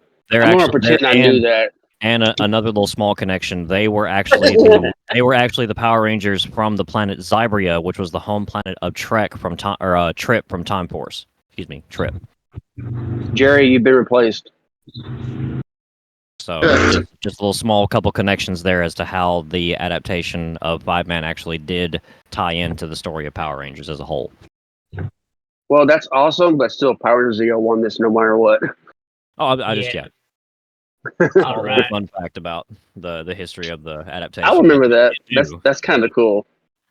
pretend I knew that. And another little small connection: they were actually the Power Rangers from the planet Zybria, which was the home planet of Trip from Time Force. Excuse me, Trip. Jerry, you've been replaced. So just a little small couple connections there as to how the adaptation of 5-man actually did tie into the story of Power Rangers as a whole. Well, that's awesome, but still, Power Rangers Zeo won this no matter what. Oh, All right. Fun fact about the history of the adaptation. I remember that. That's kind of cool.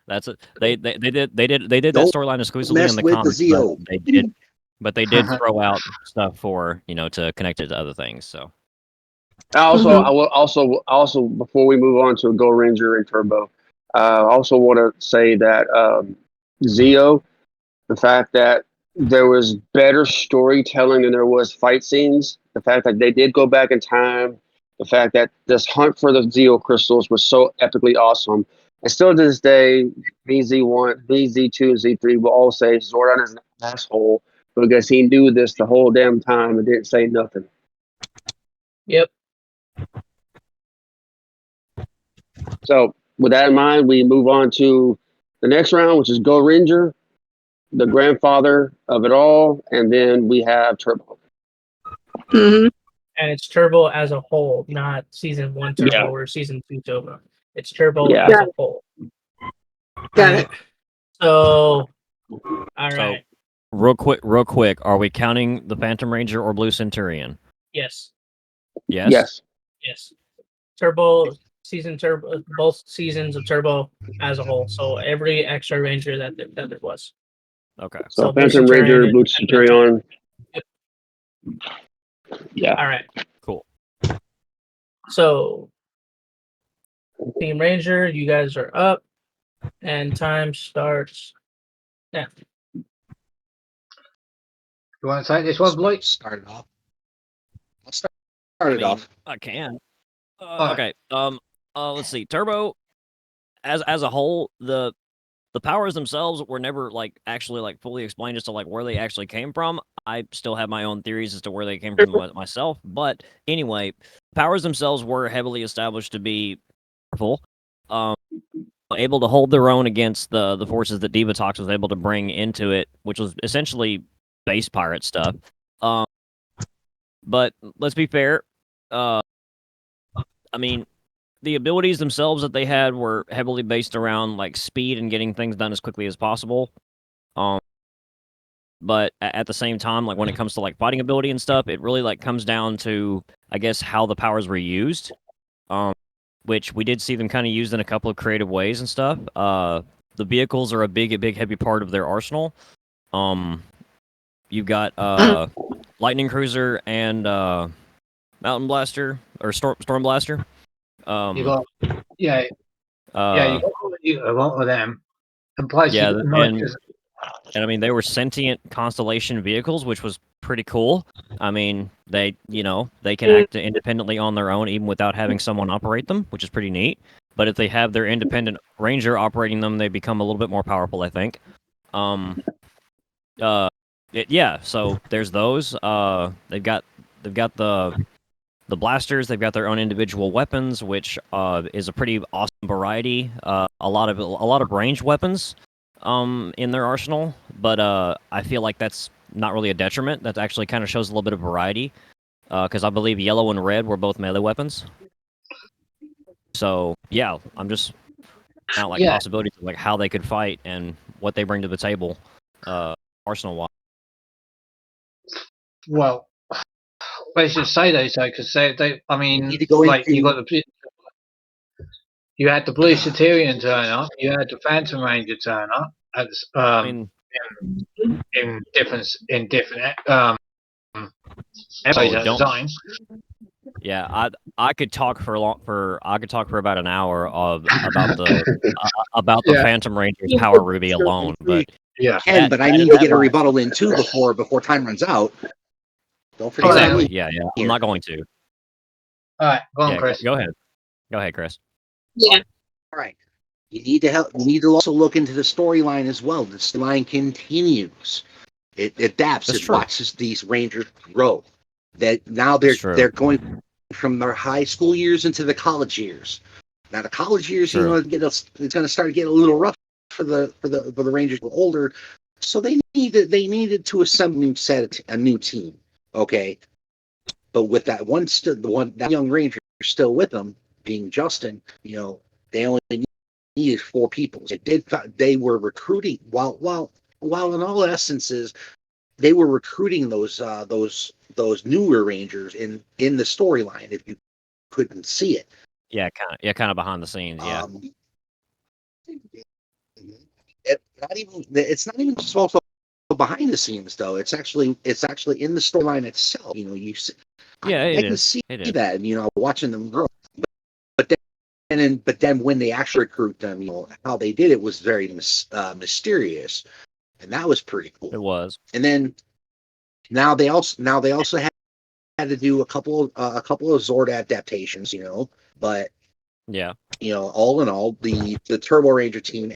That's it. They did that storyline exclusively in the with comics. The Zeo. But they did throw out stuff for to connect it to other things. So. I will also before we move on to Go Ranger and Turbo, I also want to say that Zeo, the fact that there was better storytelling than there was fight scenes. The fact that they did go back in time, the fact that this hunt for the Zeo crystals was so epically awesome. And still to this day, VZ1, VZ2, Z3 will all say Zordon is an asshole because he knew this the whole damn time and didn't say nothing. Yep. So with that in mind, we move on to the next round, which is Go Ranger, the grandfather of it all, and then we have Turbo. Mm-hmm. And it's Turbo as a whole, not season 1 Turbo Yeah. or season 2 Turbo. It's Turbo Yeah. as a whole. Got it. So, all So- right. Real quick, are we counting the Phantom Ranger or Blue Centurion? Yes. Yes. Yes. Yes. Turbo both seasons of Turbo as a whole. So every extra Ranger that there was. Okay. So Blue Phantom Centurion Ranger, and- Blue Centurion. Yep. Yeah. All right. Cool. So Team Ranger, you guys are up, and time starts now. You want to take this one, Blake? Start it off. I'll start I it mean, off. I can. Alright. Okay. Let's see. Turbo, as a whole, the powers themselves were never actually fully explained as to where they actually came from. I still have my own theories as to where they came from myself. But anyway, powers themselves were heavily established to be powerful, able to hold their own against the forces that Divatox was able to bring into it, which was essentially base pirate stuff. But let's be fair. I mean, the abilities themselves that they had were heavily based around speed and getting things done as quickly as possible. But at the same time, when it comes to fighting ability and stuff, it really comes down to, I guess, how the powers were used. Which we did see them kind of used in a couple of creative ways and stuff. The vehicles are a big heavy part of their arsenal. You've got Lightning Cruiser and Mountain Blaster or Storm Blaster. You got you got a lot of them. And plus, yeah, you got and I mean they were sentient constellation vehicles, which was pretty cool. I mean they can act independently on their own even without having someone operate them, which is pretty neat. But if they have their independent ranger operating them, they become a little bit more powerful, I think. So there's those. They've got the blasters. They've got their own individual weapons, which is a pretty awesome variety. A lot of ranged weapons in their arsenal, but I feel like that's not really a detriment. That actually kind of shows a little bit of variety, because I believe yellow and red were both melee weapons. So yeah, I'm just out possibilities of how they could fight and what they bring to the table, arsenal wise. well, let's just say those though, because they, I mean, You need to go into- you had the Blue Centurion turn up, you had the Phantom Ranger turn up, at I mean, in different episodes at the time. Yeah, I could talk for about an hour about the Yeah. Phantom Ranger's Power Ruby alone, but Yeah, Ken, but I need to get a rebuttal in too before time runs out. Don't forget about exactly. me. Yeah. I'm Here. not going to. all right, go on, Yeah, Chris. go ahead, Chris. Yeah. All right. You need to help. You need to also look into the storyline as well. The storyline continues. It adapts. That's it true. watches these Rangers grow. That now That's true. they're going from their high school years into the college years. Now the college years, True. it's going to start getting a little rough for the Rangers who are older. So they needed to assemble a new team. Okay, but with that that young Ranger still with them, being Justin, they only needed 4 people. They were recruiting while in all essences they were recruiting those newer Rangers in the storyline if you couldn't see it. Yeah, kind of behind the scenes. Yeah. It's not even just also behind the scenes though. It's actually in the storyline itself. Yeah, I can see that, watching them grow. But then when they actually recruit them, how they did it was very mysterious. and that was pretty cool. It was. And then now they also had to do a couple of Zord adaptations, but Yeah. all in all, the Turbo Ranger team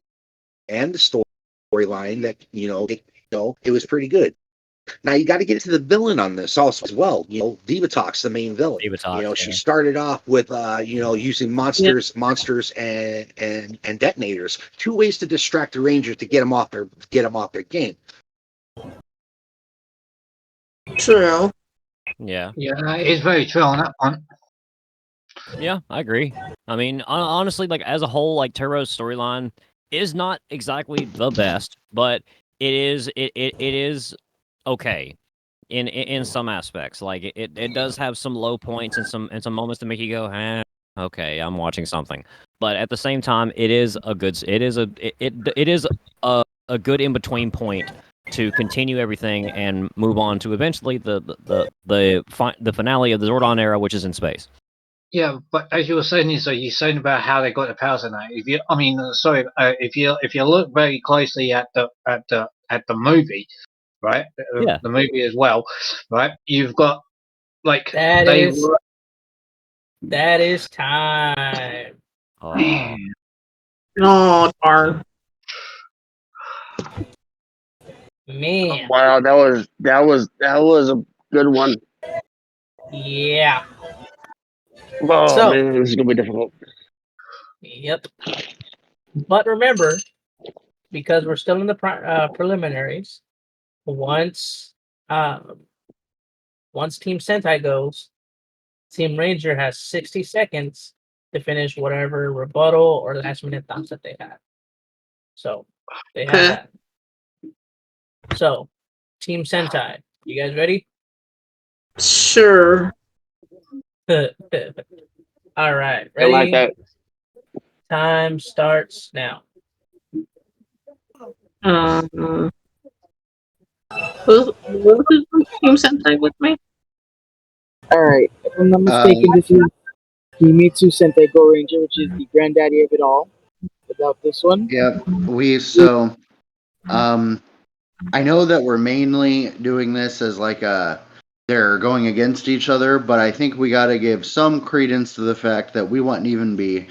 and the storyline that it was pretty good. Now you got to get to the villain on this also as well. Divatox, the main villain. Divatox, She yeah. started off with using monsters and detonators, 2 ways to distract the Rangers to get them off their game. True. Yeah. Yeah, it is very true on that one. Yeah, I agree. I mean, honestly, like as a whole, like Turbo's storyline is not exactly the best, but it is okay in some aspects. Like it does have some low points and some moments to make you go, okay, I'm watching something. But at the same time, it is a good a good in between point to continue everything and move on to eventually the finale of the Zordon era, which is in space. Yeah, but as you were saying, you're saying about how they got the powers and that. If you look very closely at the movie, right? Yeah. The movie as well, right? You've got like That they is were. that is time. Oh, Oh, darn. Man. Wow, that was a good one. Yeah. Oh So- man, this is gonna be difficult. Yep. But remember, because we're still in the preliminaries, once Team Sentai goes, Team Ranger has 60 seconds to finish whatever rebuttal or last minute thoughts that they have. So they have Okay. that. So, Team Sentai, you guys ready? Sure. All right, I like ready? that. Time starts now. Who's Team Sentai with me? Alright, if I'm not mistaken, this is Kimitsu Sentai Go Ranger, which is the granddaddy of it all. Without this one. Yep. I know that we're mainly doing this as like they're going against each other, but I think we got to give some credence to the fact that we wouldn't even be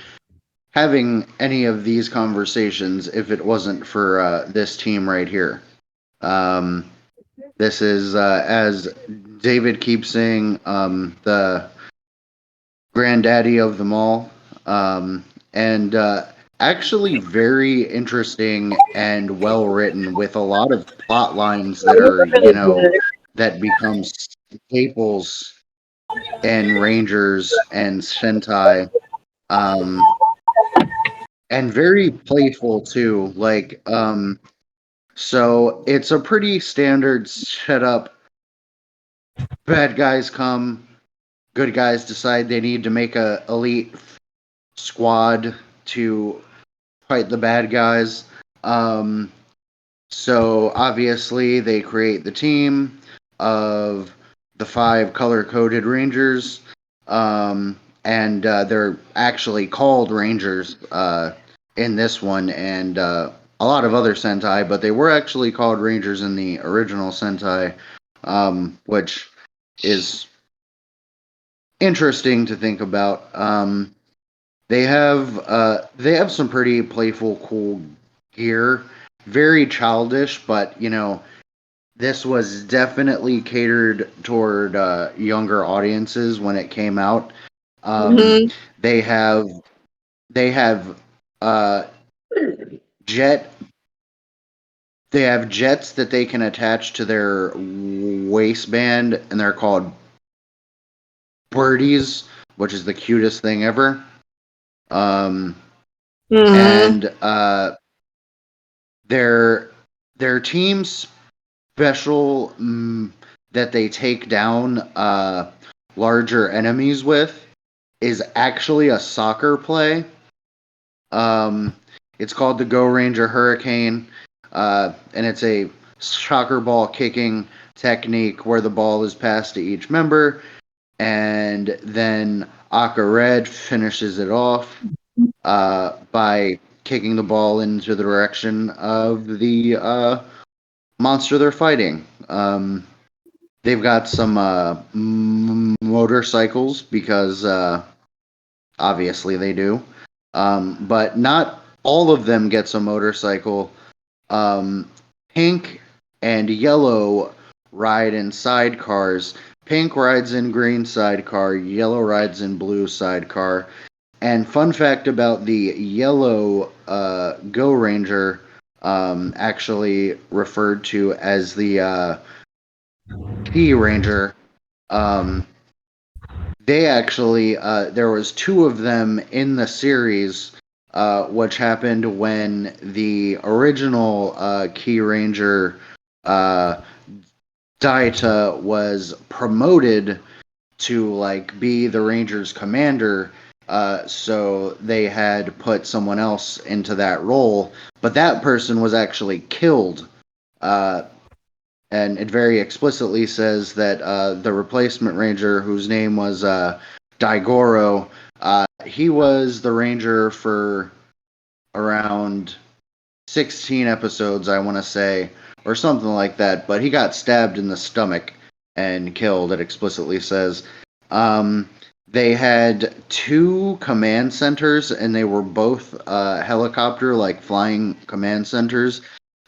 having any of these conversations if it wasn't for this team right here. This is, as David keeps saying, the granddaddy of them all. And actually very interesting and well written with a lot of plot lines that are, that become staples in Rangers and Sentai. And very playful too. So it's a pretty standard setup. Bad guys come, good guys decide they need to make a elite squad to fight the bad guys. So obviously they create the team of the 5 color-coded Rangers, and they're actually called Rangers in this one and a lot of other Sentai, but they were actually called Rangers in the original Sentai, which is interesting to think about. They have some pretty playful, cool gear. Very childish, but this was definitely catered toward younger audiences when it came out. Mhm. They have uh, jet. They have jets that they can attach to their waistband, and they're called birdies, which is the cutest thing ever. Mhm. And their team special that they take down larger enemies with is actually a soccer play. It's called the Go Ranger Hurricane, and it's a soccer ball kicking technique where the ball is passed to each member, and then Aka Red finishes it off by kicking the ball into the direction of the monster they're fighting. They've got some motorcycles because obviously they do. But not all of them gets a motorcycle. Pink and yellow ride in sidecars. Pink rides in green sidecar, yellow rides in blue sidecar. And fun fact about the yellow Go Ranger, actually referred to as the Key Ranger. They actually there was two of them in the series, which happened when the original Key Ranger Daita was promoted to like be the Ranger's commander. So they had put someone else into that role, but that person was actually killed. And it very explicitly says that the replacement ranger, whose name was Daigoro, he was the ranger for around 16 episodes, I want to say, or something like that. But he got stabbed in the stomach and killed. It explicitly says. They had two command centers, and they were both helicopter, like flying command centers.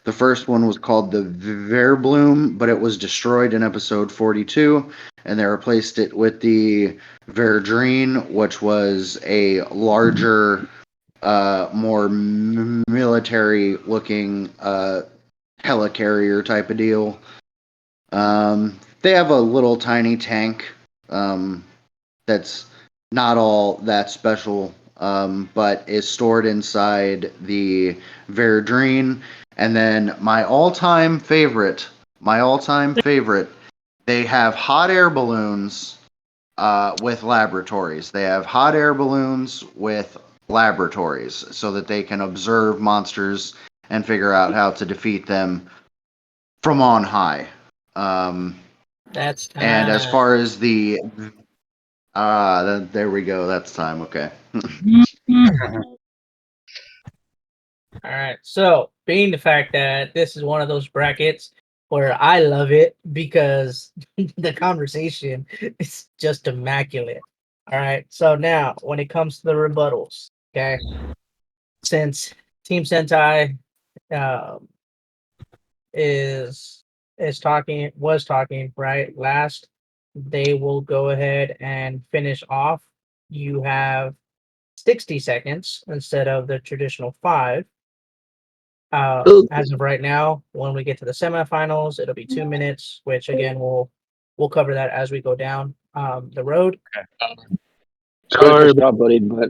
The first one was called the Verbloom, but it was destroyed in episode 42, and they replaced it with the Verdreen, which was a larger, more military-looking helicarrier type of deal. They have a little tiny tank that's not all that special, but is stored inside the Verdreen. And then my all-time favorite, they have hot air balloons with laboratories. They have hot air balloons with laboratories so that they can observe monsters and figure out how to defeat them from on high. That's time. And as far as the there we go. That's time. Okay. All right. So, being the fact that this is one of those brackets where I love it because the conversation is just immaculate. All right. So now, when it comes to the rebuttals, okay, since Team Sentai was talking right last, they will go ahead and finish off. You have 60 seconds instead of the traditional 5. As of right now, when we get to the semifinals, it'll be 2 minutes, which again we'll cover that as we go down the road. Sorry to cut y'all, buddy, but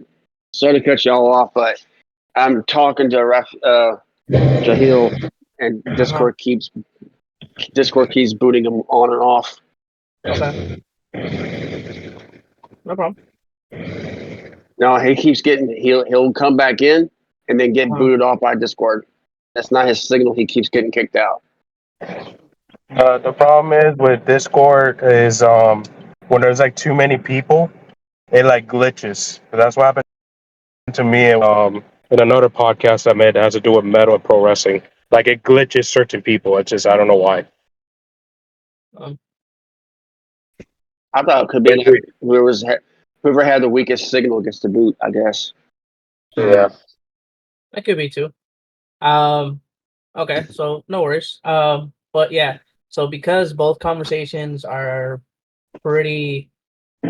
sorry to cut y'all off, but I'm talking to Jahil, and Discord keeps booting him on and off. Okay. No problem. No, he keeps he'll come back in and then get booted off by Discord. That's not his signal. He keeps getting kicked out. The problem is with Discord is when there's like too many people, it like glitches. That's what happened to me in another podcast I made that has to do with metal and pro wrestling. Like it glitches certain people. It's just I don't know why. I thought it could be like whoever had the weakest signal gets to boot, I guess. Yeah. That could be too. Okay, so no worries. But yeah, so because both conversations are pretty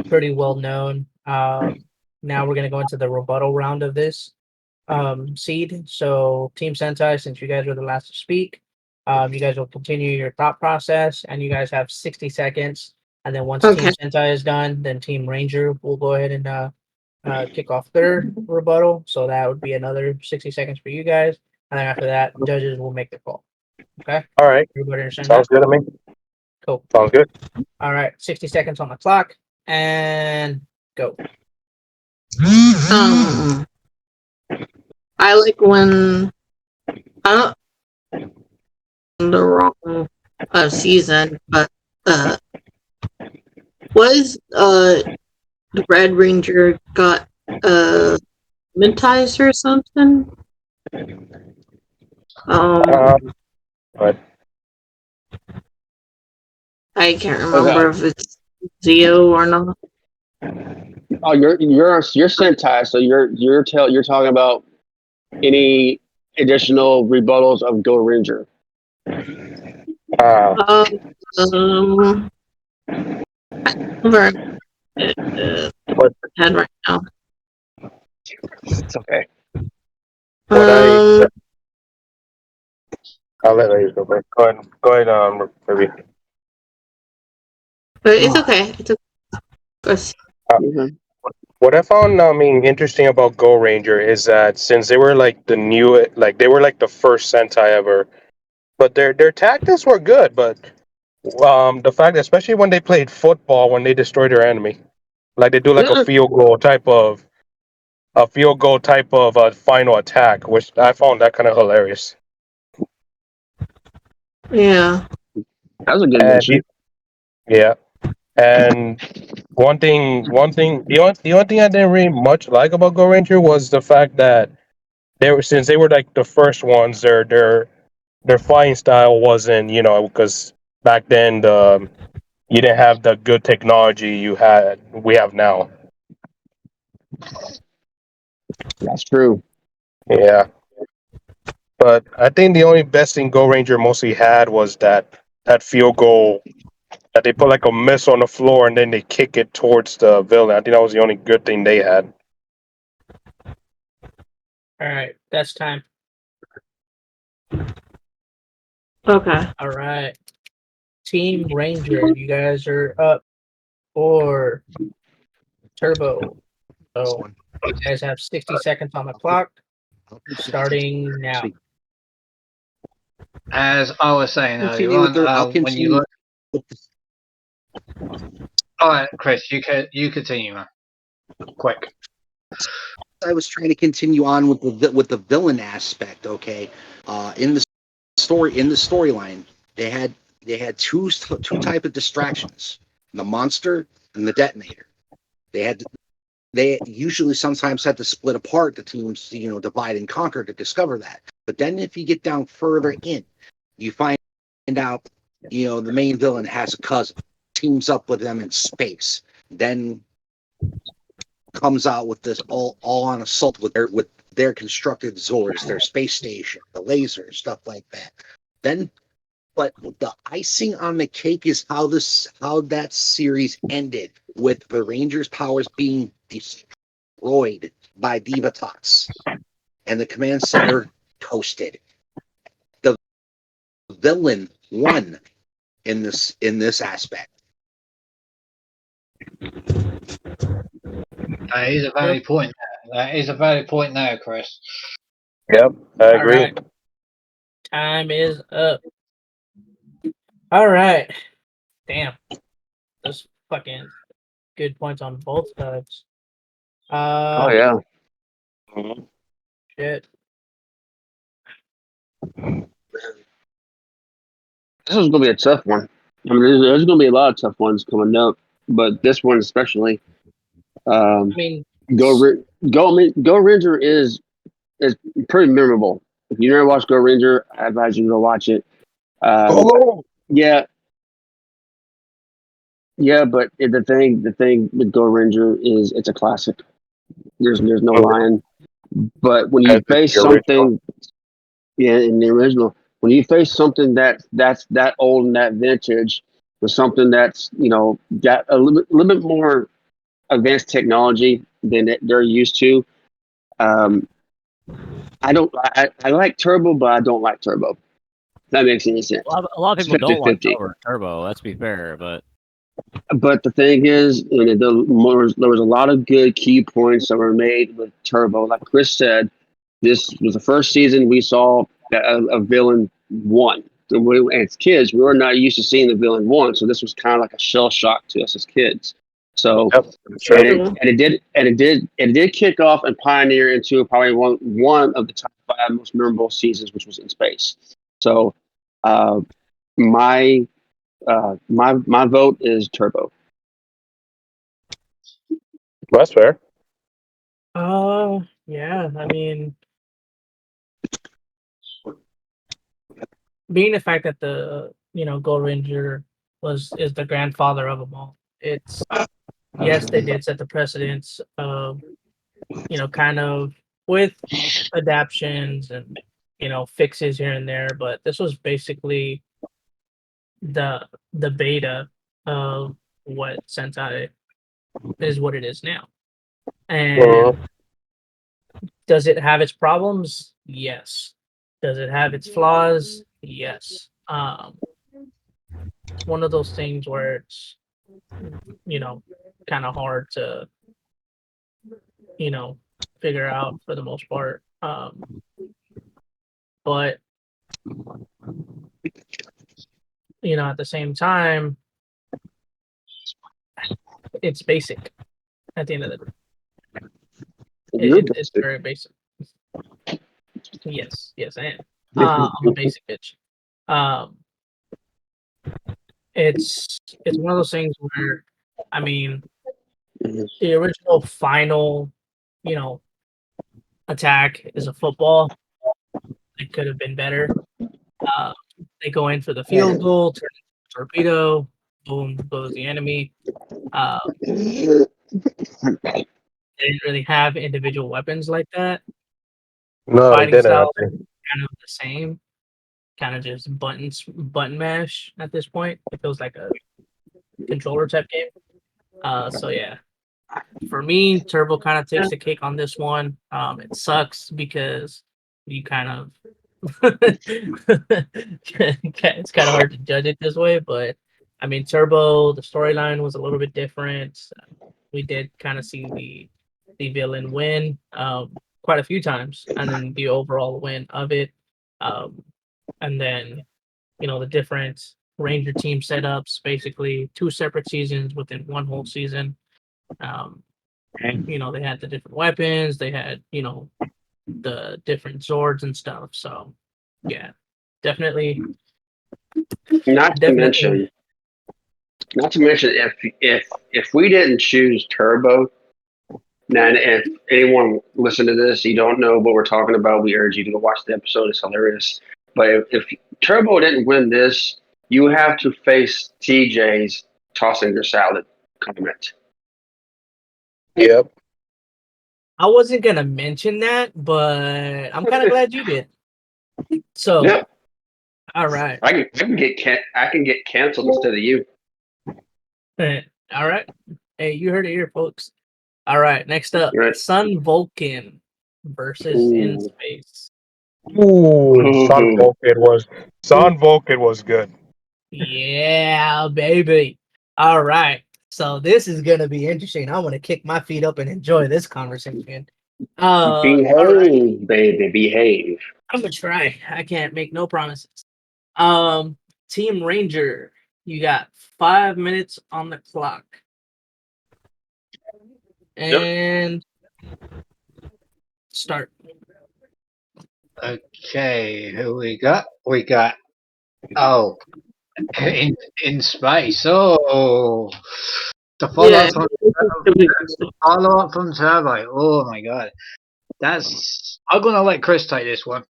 well known, now we're gonna go into the rebuttal round of this seed. So Team Sentai, since you guys were the last to speak, you guys will continue your thought process, and you guys have 60 seconds. And then once Team Sentai is done, then Team Ranger will go ahead and kick off their rebuttal. So that would be another 60 seconds for you guys. And then after that, judges will make their call. Okay? All right. Everybody understand Sounds that? good to me. Cool. Sounds good. All right. 60 seconds on the clock. And go. I like when I don't the wrong season, but was the Red Ranger got hypnotized or something? But I can't remember if it's Zeo or not. Oh, you're Sentai, so you're talking about any additional rebuttals of Go Ranger. Um, over head right now. It's okay. Um, I'll let you go. Go ahead, maybe. but it's okay. It's okay. Mhm. What I found, interesting about Go Ranger is that since they were like they were like the first Sentai ever, but their tactics were good. But the fact, especially when they played football, when they destroyed their enemy, like they do like a field goal type of final attack, which I found that kind of hilarious. Yeah. That was a good And mention. yeah, and the only thing I didn't really much like about Go Ranger was the fact that since they were like the first ones, their fighting style wasn't, because back then you didn't have the good technology we have now. That's true. Yeah, but I think the only best thing Go Ranger mostly had was that field goal that they put like a miss on the floor and then they kick it towards the villain. I think that was the only good thing they had. All right, that's time. Okay. All right, Team Ranger, you guys are up for Turbo. This So one. you guys have 60 seconds on the clock, starting now. As I was saying earlier Continue with their. I'll on, when you continue. look, all right, Chris, you continue, man. Quick. I was trying to continue on with the villain aspect. Okay, in the storyline, they had two type of distractions: the monster and the detonator. They usually sometimes had to split apart the teams, divide and conquer to discover that. But then if you get down further in, you find out, the main villain has a cousin, teams up with them in space, then comes out with this all on assault with their constructed Zords, their space station, the laser, stuff like that. Then, but the icing on the cake is how that series ended with the Rangers' powers being destroyed by Divatox and the command center toasted. The villain won in this aspect. That is a valid point. That is a valid point now, Chris. Yep, I All agree. right, time is up. All right, damn, those fucking good points on both sides. Oh yeah. Shit. This is gonna be a tough one. I mean, there's gonna be a lot of tough ones coming up, but this one especially. I Um, mean, Go Ranger is pretty memorable. If you never watched Go Ranger, I advise you to go watch it. Yeah, yeah, but the thing with Go Ranger is it's a classic. There's no lying. But when you As is face the original. something, yeah, in the original, when you face something that's that old and that vintage, with something that's got a little bit more advanced technology than they're used to. Um, I like Turbo, but I don't like Turbo. If that makes any sense. A lot of It's people don't like 50-50. Turbo. Let's be fair, but But the thing is, there was a lot of good key points that were made with Turbo. Like Chris said, this was the first season we saw that a villain won. And as kids, we were not used to seeing the villain won, so this was kind of like a shell shock to us as kids. So, Yep, sure. it did kick off and pioneer into probably one of the top 5 most memorable seasons, which was in space. So, uh, my my vote is Turbo. That's fair. yeah, I mean, being the fact that the Gold Ranger is the grandfather of them all. It's yes, they did set the precedence of kind of with adaptions and fixes here and there, but this was basically the beta of what Sentai is what it is now. And does it have its problems? Yes. Does it have its flaws? Yes. It's one of those things where it's kind of hard to figure out for the most part. But at the same time, it's basic at the end of the day. It's very basic. Yes, I am. I'm a basic bitch. It's one of those things where, I mean, the original final, attack is a football. It could have been better. They go in for the field goal, turn it into a torpedo, boom, goes the enemy. They didn't really have individual weapons like that. No, they Fighting didn't. styles I are think. kind of the same, kind of just button mash at this point. It feels like a controller type game. So yeah, for me, Turbo kind of takes the cake on this one. It sucks because you kind of it's kind of hard to judge it this way, but I mean, Turbo, the storyline was a little bit different. We did kind of see the villain win quite a few times, and then the overall win of it, and then the different Ranger team setups, basically 2 separate seasons within one whole season. They had the different weapons, they had the different Zords and stuff. So yeah, definitely. Not to mention, if we didn't choose Turbo, now if anyone listen to this, you don't know what we're talking about, we urge you to go watch the episode. It's hilarious. But if Turbo didn't win this, you have to face TJ's tossing your salad comment. Yep. I wasn't gonna mention that, but I'm kind of glad you did. So, Yeah, all right, I can get canceled instead of you. all right. Hey, you heard it here, folks. All right, next up, Right. Sun Vulcan versus In Space. Ooh, Son Vulcan was good. Yeah, baby. All right. So this is gonna be interesting. I want to kick my feet up and enjoy this conversation. All right. Behave, baby, behave. I'm gonna try. I can't make no promises. Team Ranger, you got 5 minutes on the clock. And start. Okay, who we got? We got in space. Oh, the Yeah. follow up from Turbo. Oh my god, I'm gonna let Chris take this one.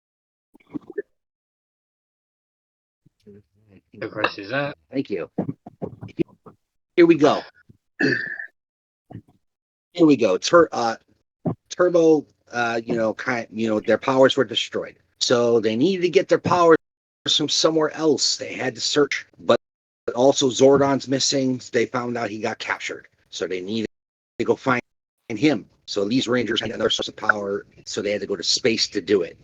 So Chris is that. Thank you. Here we go. Turbo, their powers were destroyed. So they needed to get their powers from somewhere else. They had to search, but also Zordon's missing. They found out he got captured. So they needed to go find him. So these Rangers had another source of power, so they had to go to space to do it.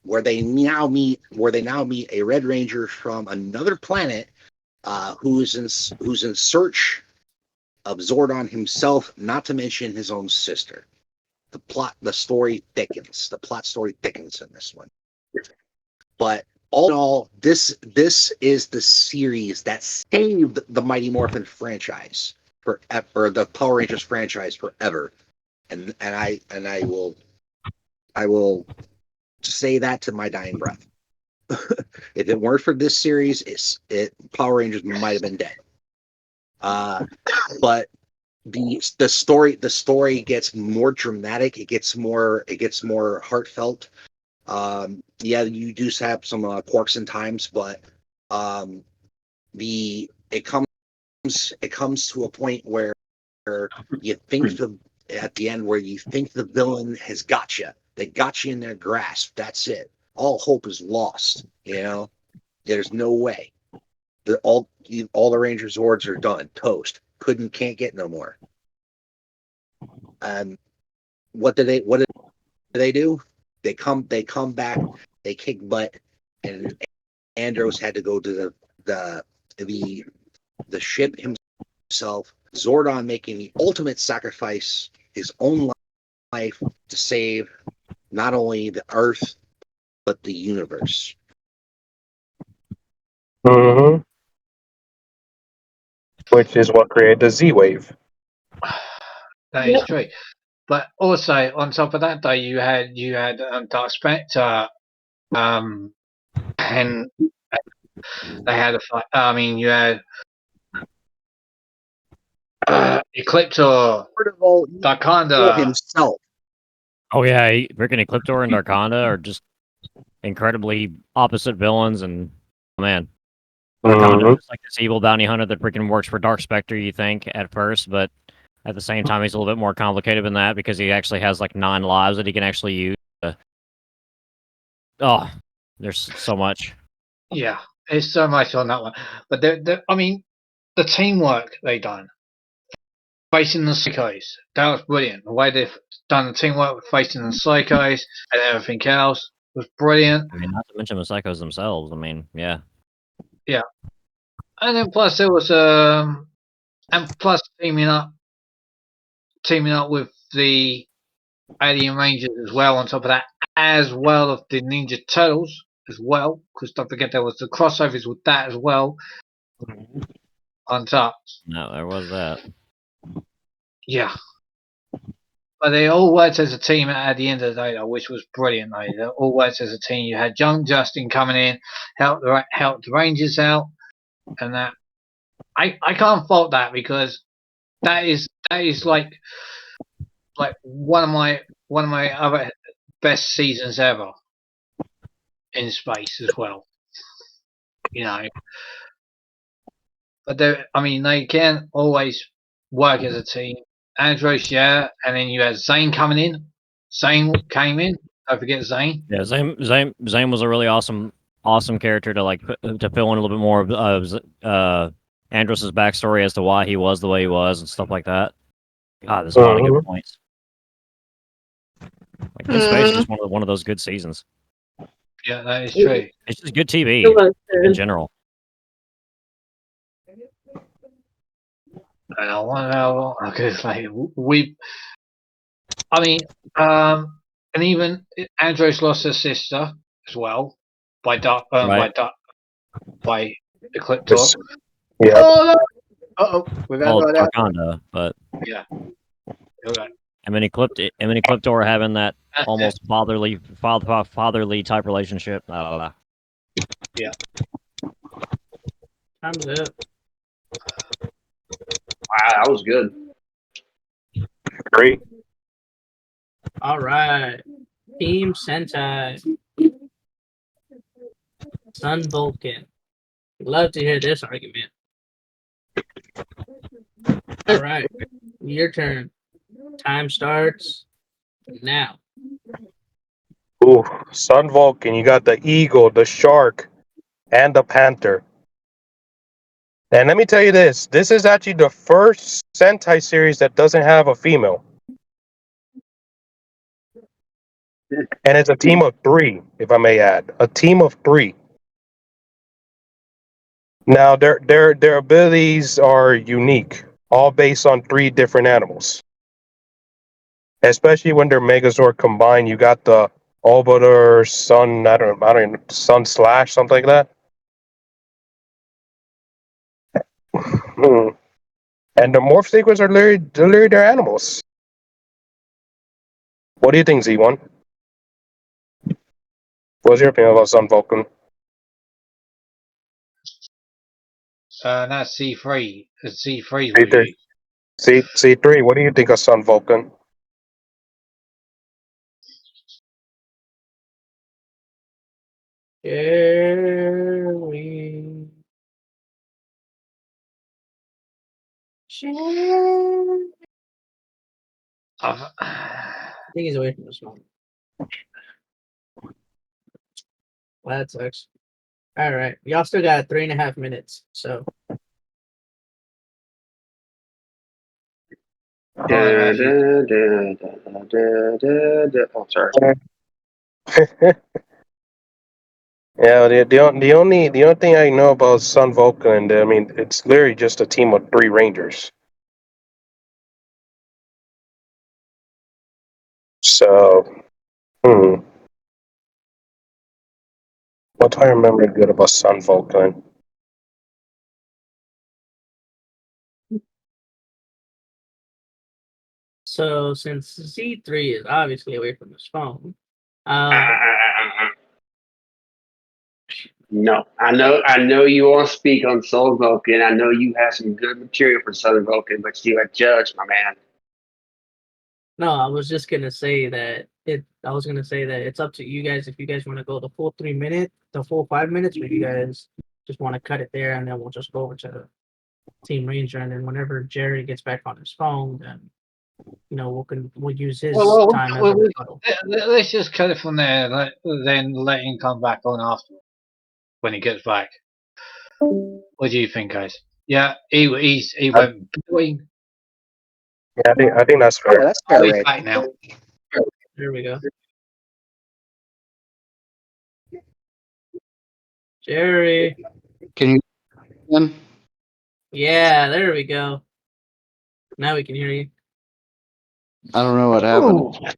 Where they now meet a Red Ranger from another planet, who's in search of Zordon himself, not to mention his own sister. The story thickens. The plot story thickens in this one. But all in all, this is the series that saved the Mighty Morphin franchise or the Power Rangers franchise forever. And I will say that to my dying breath. If it weren't for this series, Power Rangers might have been dead. But the story gets more dramatic. It gets more heartfelt. Yeah, you do have some quirks and times, but it comes to a point where you think at the end where you think the villain has got you. They got you in their grasp. That's it. All hope is lost. There's no way. All the Ranger Zords are done. Toast. Can't get no more. What do they do? They come back. They kick butt, and Andros had to go to the ship himself. Zordon making the ultimate sacrifice, his own life to save not only the Earth but the universe. Mm-hmm. Which is what created the Z-Wave. That is true. But also on top of that, though, you had Dark Spectre, and they had a fight. I mean, you had Ecliptor, Darkanda himself. Oh yeah, freaking Ecliptor and Darkonda are just incredibly opposite villains, and man, Darkonda is like this evil bounty hunter that freaking works for Dark Spectre. You think at first, but at the same time, he's a little bit more complicated than that because he actually has like 9 lives that he can actually use. Oh, there's so much. Yeah, there's so much on that one. But I mean, the teamwork they done facing the Psychos, that was brilliant. The way they've done the teamwork with facing the Psychos and everything else was brilliant. I mean, not to mention the Psychos themselves. I mean, yeah. Yeah. And then plus there was and plus teaming up with the Alien Rangers as well on top of that, as well of the Ninja Turtles as well, because don't forget there was the crossovers with that as well on top. No, there was that. Yeah. But they all worked as a team at the end of the day, though, which was brilliant. Though. They all worked as a team. You had young Justin coming in, help the Rangers out, and that I can't fault that because that is like one of my other best seasons ever in space as well. But they can always work as a team. Andros, yeah, and then you had Zane coming in. Zane came in. Don't forget Zane. Yeah, Zane was a really awesome character to to fill in a little bit more of Andros's backstory as to why he was the way he was and stuff like that. God, there's a lot of good points. Like in space, just one of those good seasons. Yeah, that is true. It's just good TV in general. And I wonder how because and even Andros lost her sister as well by by Ecliptor. Yeah. Oh, Well, Darkonda, but yeah. Okay. I mean, Ecliptor having that almost fatherly type relationship. Blah, blah, blah. Yeah. Time's up. Wow, that was good. Great. All right. Team Sentai. Sun Vulcan. Love to hear this argument. All right. Your turn. Time starts now. Ooh, Sun Vulcan, you got the eagle, the shark, and the panther. And let me tell you this is actually the first Sentai series that doesn't have a female. And it's a team of 3, if I may add. A team of 3. Now their abilities are unique, all based on 3 different animals. Especially when they're Megazord combined, you got the Arbiter, Sun, I don't know, Sun Slash, something like that. And the morph sequence are literally their animals. What do you think, Z1? What's your opinion about Sun Vulcan? That's C3. C3 C3. C3, what do you think of Sun Vulcan? Jerry. Jerry. I think he's away from his phone. Well, that sucks. All right, y'all still got 3.5 minutes. So Da, da, da, da, da, da, da. Oh, sorry. Yeah, the only thing I know about Sun Vulcan, I mean, it's literally just a team of 3 Rangers. So, what do I remember good about Sun Vulcan? since Z3 is obviously away from his phone, No, I know you won't speak on Soul Vulcan. I know you have some good material for Southern Vulcan, but you a judge, my man. no, I was just gonna say that it's up to you guys if you guys want to go the full 3 minute, the full 5 minutes, or you guys just want to cut it there, and then we'll just go over to Team Ranger, and then whenever Jerry gets back on his phone, then we'll use his time as a rebuttal. Let's just cut it from there. Then let him come back on after when he gets back. What do you think, guys? Yeah, he went between. Yeah, I think that's Yeah, fair. that's fair, He's right? back now. There we go. Jerry. Can you? Yeah, there we go. Now we can hear you. I don't know what happened.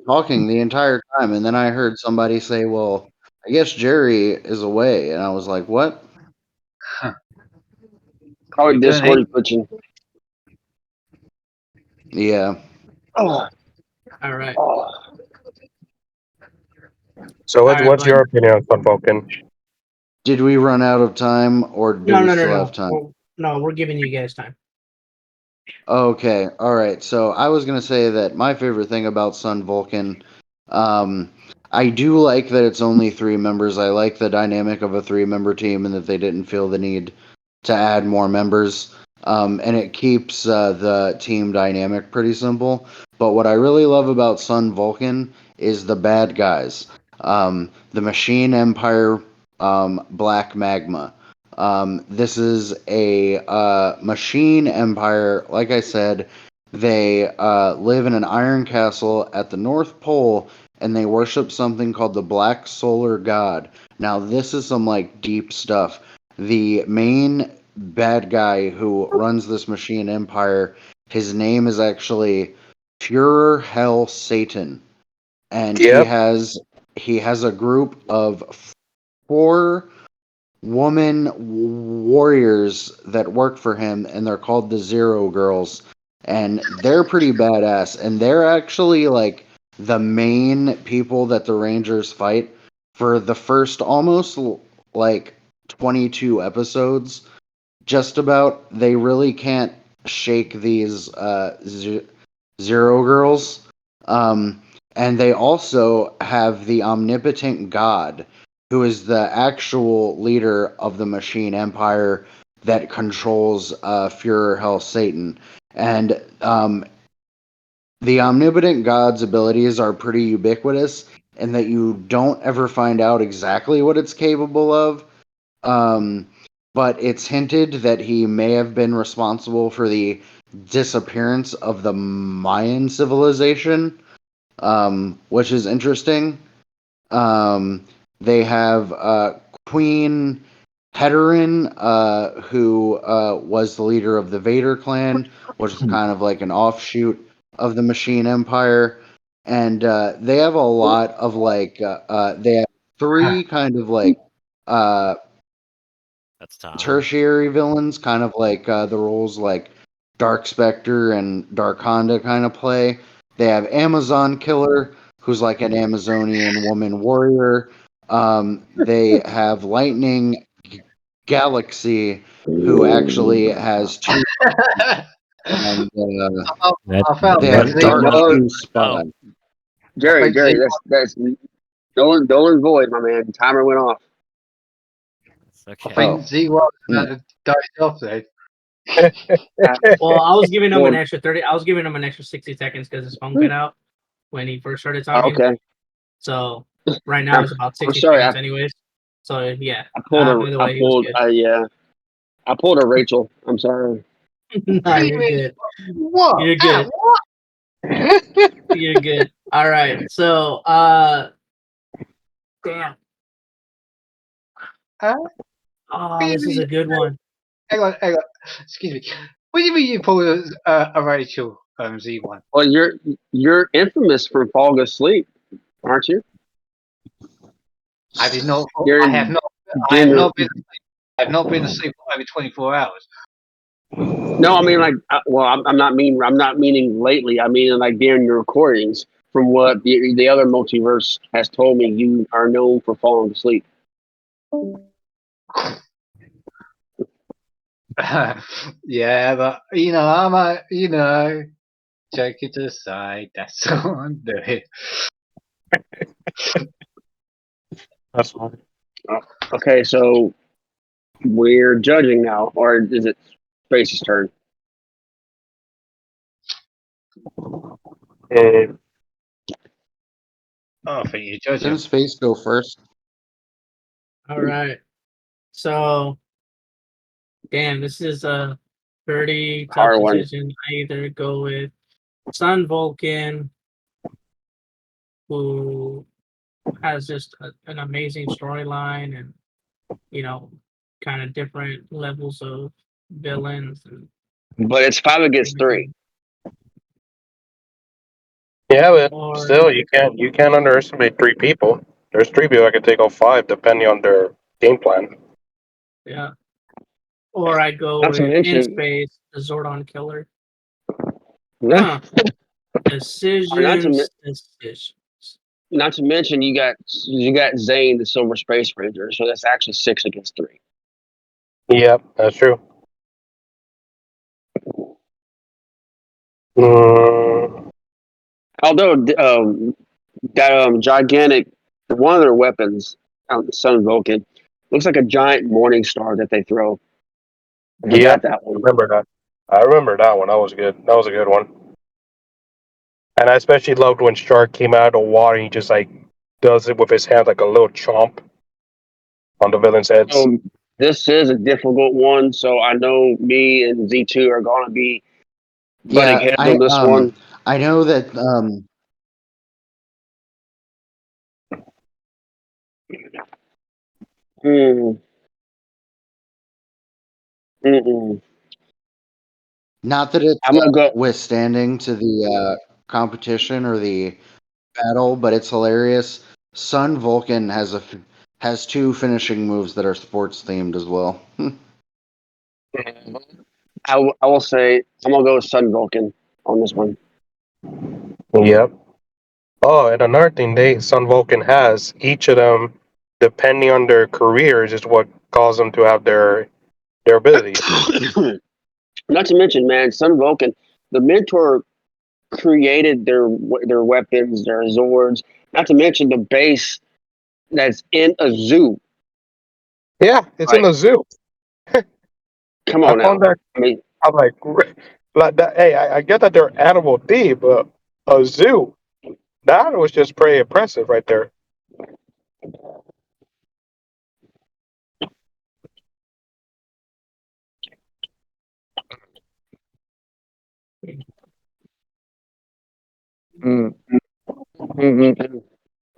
Talking the entire time, and then I heard somebody say, "Well, I guess Jerry is away," and I was like, "What?" Probably Discord is glitching. Yeah. Oh, All right. So, what's your opinion on Sun Vulcan? Did we run out of time, or do we still have time? No, we're giving you guys time. Okay, all right. So I was gonna say that my favorite thing about Sun Vulcan, I do like that it's only 3 members. I like the dynamic of a 3-member team, and that they didn't feel the need to add more members. And it keeps the team dynamic pretty simple. But what I really love about Sun Vulcan is the bad guys. The Machine Empire, Black Magma. This is a machine empire. Like I said, they live in an iron castle at the North Pole, and they worship something called the Black Solar God. Now, this is some like deep stuff. The main bad guy who runs this machine empire, his name is actually Führer Hell Satan, and he has a group of 4 woman warriors that work for him, and they're called the Zero Girls, and they're pretty badass, and they're actually like the main people that the Rangers fight for the first almost like 22 episodes. Just about, they really can't shake these Zero Girls. um, and they also have the omnipotent God, who is the actual leader of the Machine Empire that controls Führer Hell Satan. And the omnipotent God's abilities are pretty ubiquitous, in that you don't ever find out exactly what it's capable of. But it's hinted that he may have been responsible for the disappearance of the Mayan civilization, which is interesting. They have Queen Heterin, who was the leader of the Vader clan, which is kind of like an offshoot of the Machine Empire. And they have a lot of like, they have 3 kind of like That's Tom. tertiary villains, kind of like the roles like Dark Spectre and Dark Honda kind of play. They have Amazon Killer, who's like an Amazonian woman warrior. They have Lightning Galaxy, who actually has 2. And I found they have that. Dark No. Hue Spy. Jerry, that's Dolan Void, my man. Timer went off. I Okay. think Z1 died off there. Well, I was giving him Well, an extra 30. I was giving him an extra 60 seconds because his phone cut out when he first started talking. okay. So right now it's about I'm 60 sorry. seconds, anyways. So yeah. I pulled By the way, he was good. I pulled a Rachel. I'm sorry. Nah, you're good. What? You're good. What? You're good. All right. So damn. Huh? Oh, this is a good one. Hang on. Excuse me. What do you mean you pulled a Rachel Z1? Well, you're infamous for falling asleep, aren't you? I did not. You're I have not. I have not been. I have not been asleep for over 24 hours. No, I mean like. I'm not meaning lately. I mean like during your recordings. From what the other multiverse has told me, you are known for falling asleep. Yeah, but joke it aside. That's all I'm doing. That's fine. Okay, so we're judging now, or is it Space's turn? Oh, I think you're judging. Didn't Space go first? All right. So damn, this is a pretty tough Hard one. decision. I either go with Sun Vulcan, who has just an amazing storyline and kind of different levels of villains and But it's 5 against 3. Yeah, but Or still, you can't underestimate 3 people. There's 3 people that can take on 5 depending on their game plan. yeah, or I go Not to with In mention, Space, the Zordon Killer. not, Huh. Decisions. not to mention you got Zane, the Silver Space Ranger. So that's actually 6 against 3. Yep, that's true. Mm, Although that gigantic one of their weapons, Sun Vulcan, looks like a giant morning star that they throw. I forgot yep, that one. I remember that one. That was good. That was a good one. And I especially loved when Shark came out of the water and he just like does it with his hand like a little chomp on the villain's heads. So this is a difficult one. So I know me and Z2 are going to be butting heads on this one. I know that not that it's I'm gonna go. withstanding to the competition or the battle, but it's hilarious. Sun Vulcan has 2 finishing moves that are sports themed as well. I will say I'm gonna go with Sun Vulcan on this one. Yep. Oh, and another thing Sun Vulcan has, each of them, depending on their careers, is what caused them to have their abilities. Not to mention, man, Sun Vulcan, the mentor created their weapons, their Zords. Not to mention the base that's in a zoo. Yeah, it's in the zoo. Come I on found now. that. I mean, I'm like that. Hey, I get that they're animal themed, but a zoo. That was just pretty impressive right there.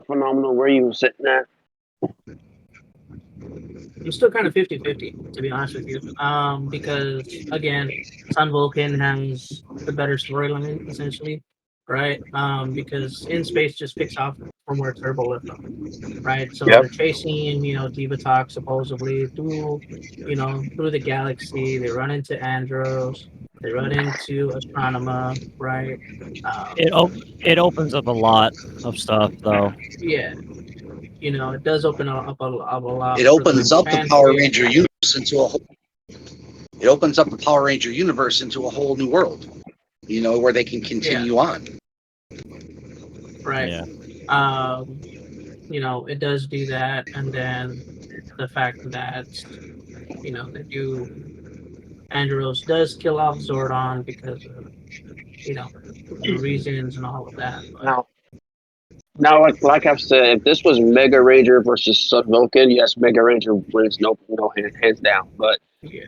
Phenomenal. Where you sitting at? I'm still kind of 50-50, to be honest with you. Because again, Sun Vulcan has the better storyline, essentially, right? Because In Space just picks off from where Turbo left off, right? So Yep. they're chasing, Divatalk supposedly through the galaxy. They run into Andros. They run into Astronema, right? It opens up a lot of stuff, though. Yeah, it does open up a lot. It opens up the Power Ranger universe into a whole. It opens up the Power Ranger universe into a whole new world. Where they can continue on. Right. Yeah. it does do that, and then the fact that they do Andros does kill off Zordon because of the reasons and all of that. But Now, like I've said, if this was Mega Ranger versus Sun Vulcan, yes, Mega Ranger wins, no hands down. But yeah,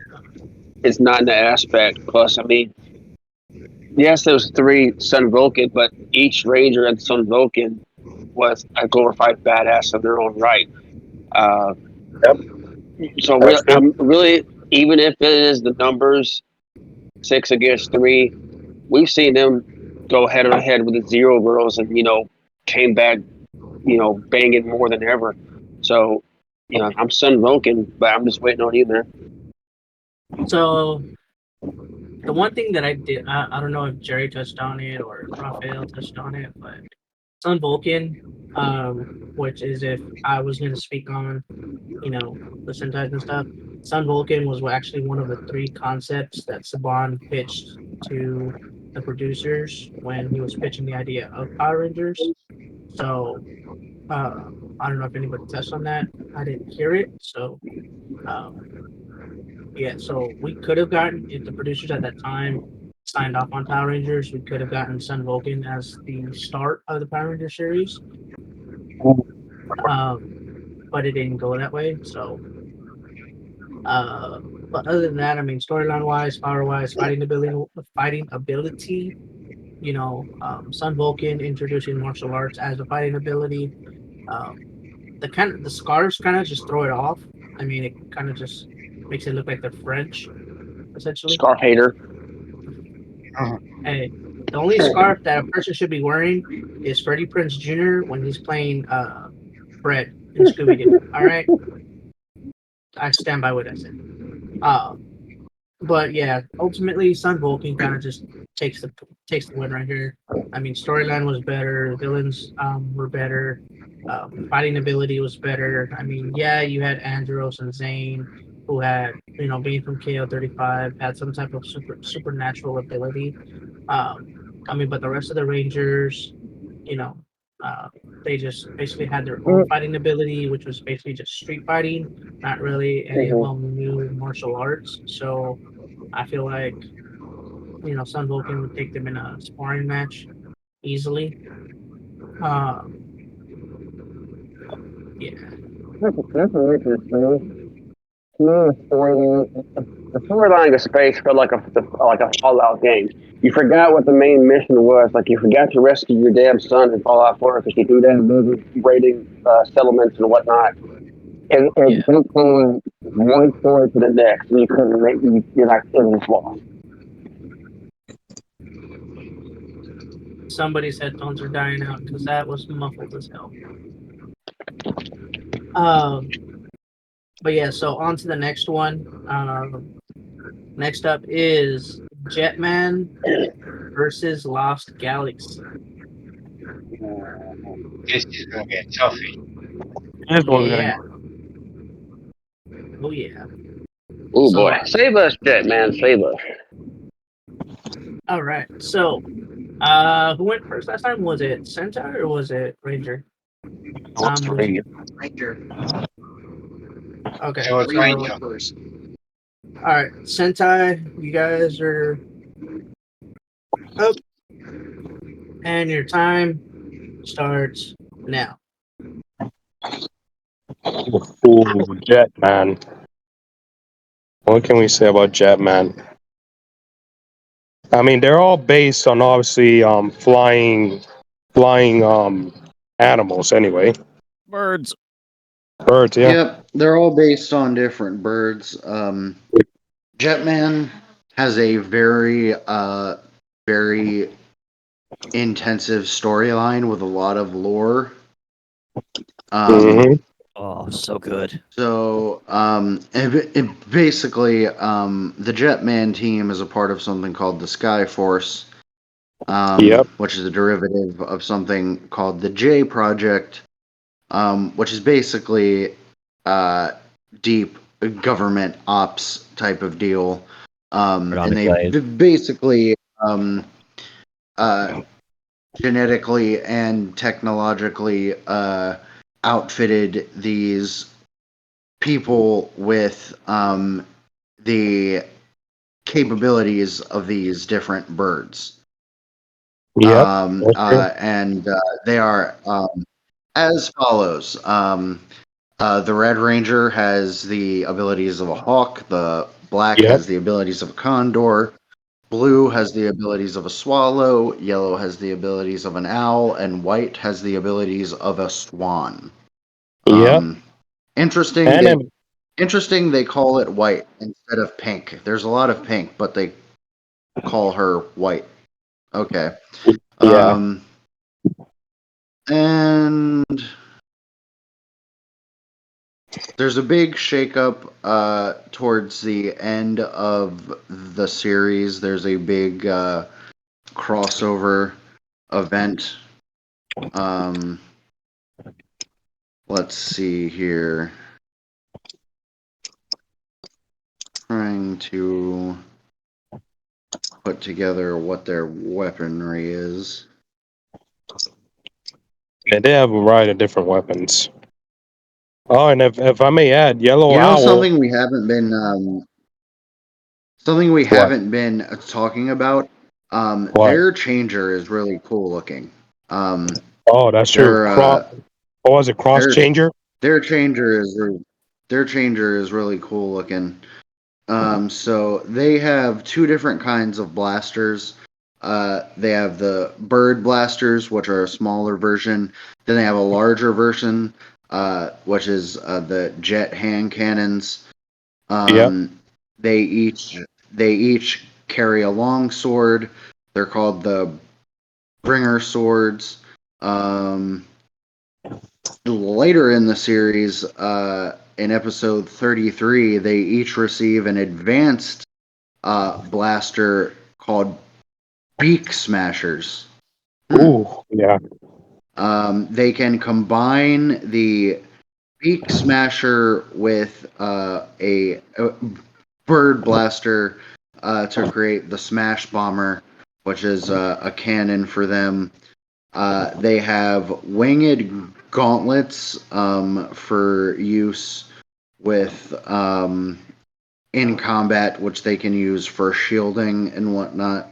it's not in the aspect. Plus, I mean, yes, there was 3 Sun Vulcan, but each Ranger and Sun Vulcan was a glorified badass in their own right. Uh, Yep, so that's true. I'm really, even if it is the numbers 6 against 3, we've seen them go head on head with the Zero Girls, and came back, banging more than ever. So, I'm Sun Vulcan, but I'm just waiting on you, man. so the one thing that I did, I don't know if Jerry touched on it or if Raphael touched on it, but Sun Vulcan, which is if I was going to speak on, the Sentai and stuff, Sun Vulcan was actually one of the 3 concepts that Saban pitched to the producers when he was pitching the idea of Power Rangers. So, I don't know if anybody touched on that. I didn't hear it. So, um, yeah, so we could have gotten, if the producers at that time signed off on Power Rangers, we could have gotten Sun Vulcan as the start of the Power Ranger series. But it didn't go that way. So, but other than that, I mean, storyline wise, power wise, fighting ability, Sun Vulcan introducing martial arts as a fighting ability. Um, the scars kind of just throw it off. I mean, it kind of just makes it look like they're French, essentially. Scarf hater. Hey, the only scarf that a person should be wearing is Freddie Prinze Jr. when he's playing Fred in Scooby Doo. All right, I stand by what I said. But yeah, ultimately, Sun Vulcan kind of just takes the win right here. I mean, storyline was better, villains were better, fighting ability was better. I mean, yeah, you had Andros and Zane, who had being from KO 35, had some type of supernatural ability. I mean, but the rest of the Rangers, you know, uh, they just basically had their own fighting ability, which was basically just street fighting. Not really any of them knew martial arts, so I feel like Sun Vulcan would take them in a sparring match easily. Yeah, That's an interesting. The storyline of Space felt like a Fallout game. You forgot what the main mission was. Like, you forgot to rescue your damn son in Fallout 4 because you threw that in raiding settlements and whatnot. And Yeah. jumped from one story to the next, and you couldn't make you're like, it was lost. Somebody's headphones are dying out because that was muffled as hell. But yeah, so on to the next one. Next up is Jetman versus Lost Galaxy. This is going to be a toughie. This one's Yeah. gonna Oh yeah. Oh So, boy, save us, Jetman, save us. All right. So, who went first last time? Was it Sentai or was it Ranger? be. Ranger. Okay. So it's Ranger Ranger. went first. All right, Sentai, you guys are up, and your time starts now. Ooh, Jetman. What can we say about Jetman? I mean, they're all based on obviously flying animals anyway. Birds. Birds, yeah. Yep, they're all based on different birds. Jetman has a very intensive storyline with a lot of lore. Mhm. Oh, so good. So, basically, the Jetman team is a part of something called the Sky Force, Yep. which is a derivative of something called the J Project, which is basically deep government ops type of deal. And they basically genetically and technologically outfitted these people with the capabilities of these different birds. Yep. And they are as follows. The Red Ranger has the abilities of a hawk. The black Yep. has the abilities of a condor. Blue has the abilities of a swallow. Yellow has the abilities of an owl. And white has the abilities of a swan. Yep. Interesting. And Interesting. They call it white instead of pink. There's a lot of pink, but they call her white. Okay. yeah. And there's a big shakeup towards the end of the series. There's a big crossover event. Let's see here. Trying to put together what their weaponry is. Yeah, they have a variety of different weapons. Oh, and if I may add, Yellow You know, Owl. something we haven't What? been talking about. What? Their changer is really cool looking. Oh, that's true. Their What was it? Cross their changer? their changer is really cool looking. So they have two different kinds of blasters. They have the bird blasters, which are a smaller version. Then they have a larger version, which is the jet hand cannons. Yep. They each carry a long sword. They're called the bringer swords. Later in the series, in episode 33, they each receive an advanced blaster called Beak Smashers. Ooh, yeah. They can combine the Beak Smasher with a bird blaster to create the Smash Bomber, which is a cannon for them. They have winged gauntlets for use with in combat, which they can use for shielding and whatnot.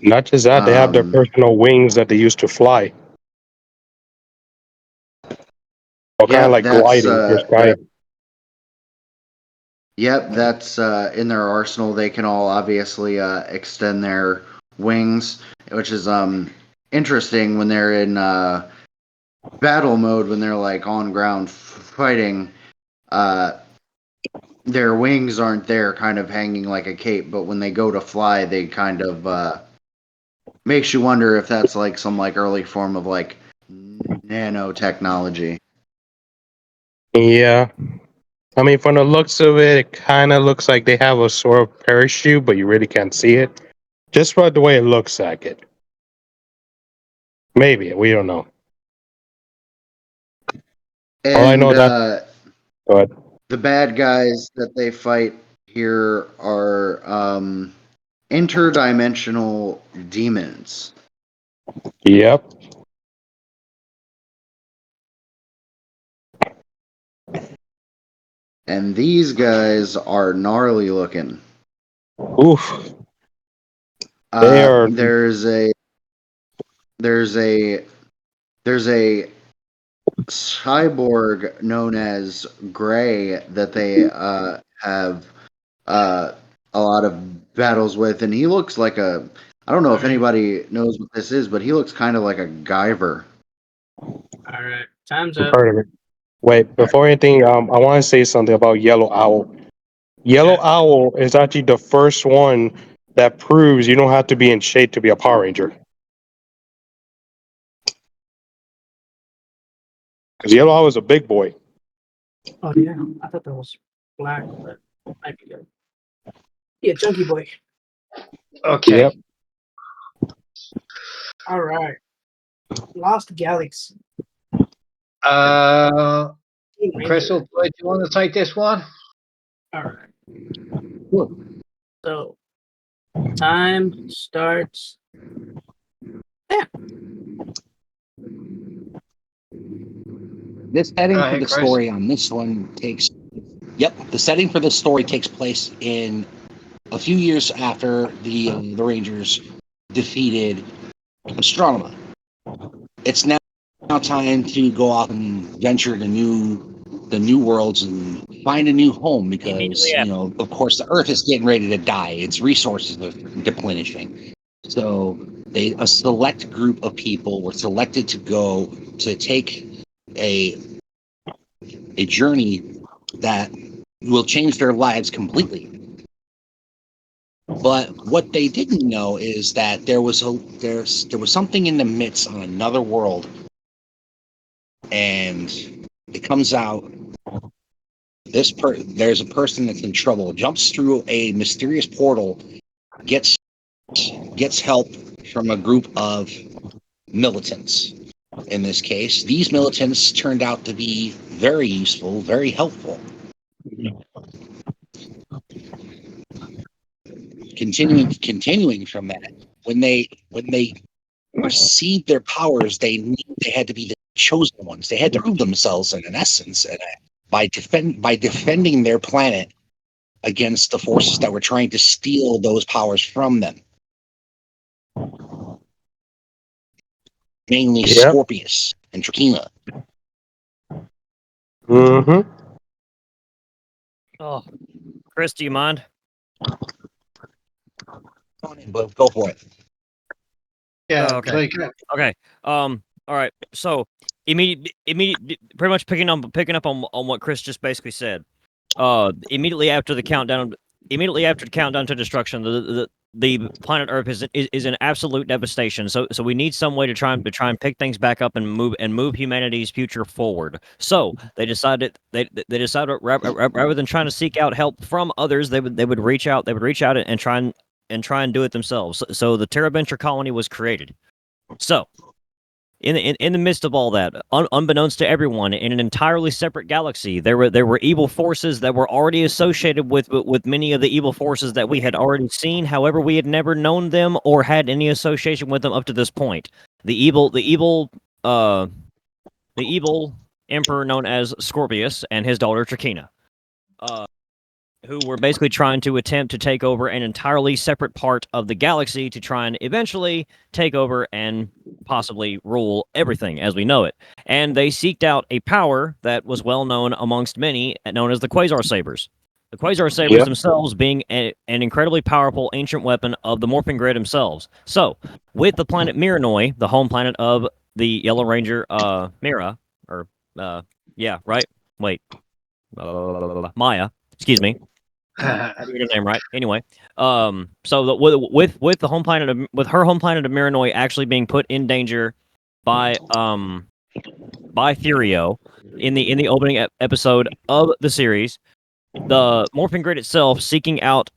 Not just that, they have their personal wings that they use to fly. Or kind of Yep, like that's gliding for sky. that's in their arsenal. They can all obviously extend their wings, which is interesting when they're in battle mode, when they're like on ground fighting. Their wings aren't there, kind of hanging like a cape, but when they go to fly, they kind of makes you wonder if that's like some like early form of like nanotechnology. Yeah. I mean, from the looks of it, it kind of looks like they have a sort of parachute, but you really can't see it. Just by the way it looks like it. Maybe, we don't know. All I And know that. Go ahead. the bad guys that they fight here are interdimensional demons. Yep. And these guys are gnarly looking. Oof. They are. There's a cyborg known as Gray that they have a lot of battles with, and he looks like a. I don't know if anybody knows what this is, but he looks kind of like a Guyver. All right, time's up. Heard of it. Wait, before anything, I want to say something about Yellow Owl. Yellow Owl is actually the first one that proves you don't have to be in shape to be a Power Ranger. Because Yellow Owl is a big boy. Oh yeah, I thought that was black, but might be good. Yeah, chunky boy. Okay. Yep. All right, Lost Galaxy. Uh, Team Ranger. Crystal, do you want to take this one? All right. So, time starts. Yeah. This setting Go for ahead, the Chris. story on this one takes. Yep, the setting for this story takes place in a few years after the Rangers defeated Astronema. It's now time to go out and venture to the new worlds and find a new home because of course the Earth is getting ready to die. Its resources are deplenishing. So a select group of people were selected to go to take a journey that will change their lives completely. But what they didn't know is that there was something in the midst on another world, and it comes out there's a person that's in trouble, jumps through a mysterious portal, gets help from a group of militants. In this case, these militants turned out to be very useful, very helpful. Continuing from that, when they received their powers, they knew they had to be the chosen ones. They had to prove themselves in essence, and by defending their planet against the forces that were trying to steal those powers from them. Mainly Scorpius and Trakina. Mm-hmm. Oh, Chris, do you mind? But go for it. Yeah, Oh, okay. Okay. All right. So immediate, pretty much picking up on what Chris just basically said. Immediately after the countdown to destruction, the planet Earth is in absolute devastation. So we need some way to try and pick things back up and move humanity's future forward. So they decided rather than trying to seek out help from others, they would reach out and try and do it themselves. So the Terra Venture colony was created. So in the midst of all that, unbeknownst to everyone, in an entirely separate galaxy, there were evil forces that were already associated with many of the evil forces that we had already seen. However, we had never known them or had any association with them up to this point. The evil emperor known as Scorpius and his daughter Trakina, who were basically trying to attempt to take over an entirely separate part of the galaxy to try and eventually take over and possibly rule everything as we know it. And they seeked out a power that was well known amongst many, known as the Quasar Sabers. The Quasar Sabers themselves being an incredibly powerful ancient weapon of the Morphing Grid themselves. So, with the planet Miranoi, the home planet of the Yellow Ranger Mira, or, yeah, right? Wait. Maya, excuse me. I didn't get her name right. Anyway, so with the home planet with her home planet of Miranoi actually being put in danger by Furio in the opening episode of the series, the Morphing Grid itself seeking out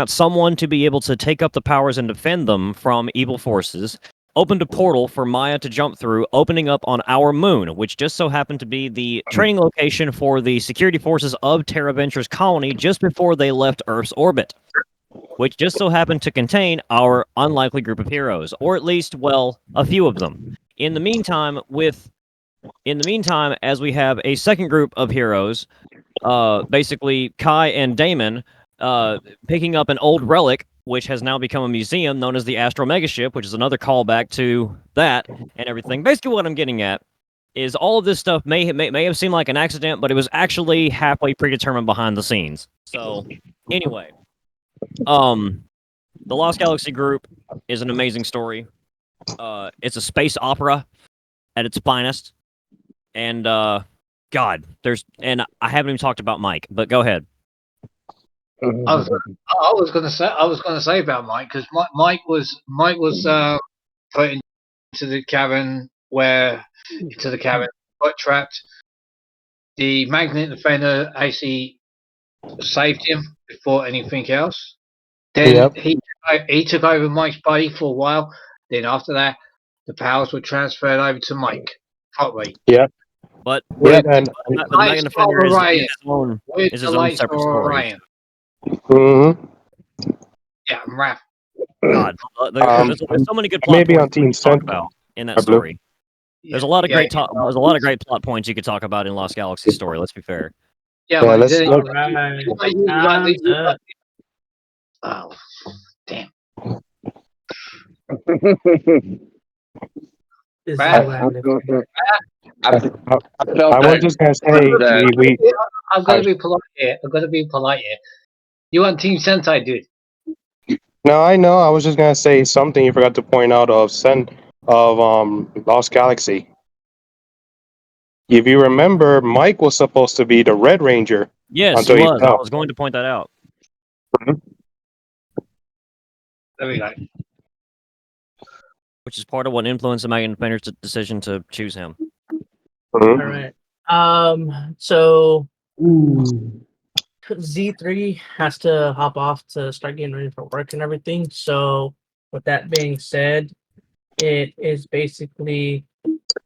someone to be able to take up the powers and defend them from evil forces, opened a portal for Maya to jump through, opening up on our moon, which just so happened to be the training location for the security forces of Terra Venture's colony just before they left Earth's orbit, which just so happened to contain our unlikely group of heroes, or at least, well, a few of them. In the meantime, as we have a second group of heroes, basically Kai and Damon, picking up an old relic, which has now become a museum known as the Astro Megaship, which is another callback to that and everything. Basically, what I'm getting at is all of this stuff may have seemed like an accident, but it was actually halfway predetermined behind the scenes. So, anyway, the Lost Galaxy group is an amazing story. It's a space opera at its finest, and God, and I haven't even talked about Mike, but go ahead. I was going to say about Mike because Mike was put into the cabin got trapped. The magnet defender actually saved him before anything else. Then he took over Mike's body for a while. Then after that, the powers were transferred over to Mike. Hotly. Yeah. But and the magnet defender is his own separate story. Mm-hmm. Yeah, I'm Raph. God, there's so many good plot maybe on points Team to talk Sentai. about in that story. There's a lot of great there's a lot of great plot points you could talk about in Lost Galaxy story. Let's be fair. Yeah, Yeah, man, let's- you- All right. Time's up. Oh, damn. This is Right. the land. I felt I was that. just gonna say that- we I'm gonna be polite here. You want Team Sentai, dude? No, I know. I was just gonna say something you forgot to point out of Lost Galaxy. If you remember, Mike was supposed to be the Red Ranger Yes, until he he was. I fell. was going to point that out. There we go. Which is part of what influenced the Megan Defender's decision to choose him. All right. So Z3 has to hop off to start getting ready for work and everything. So, with that being said, it is basically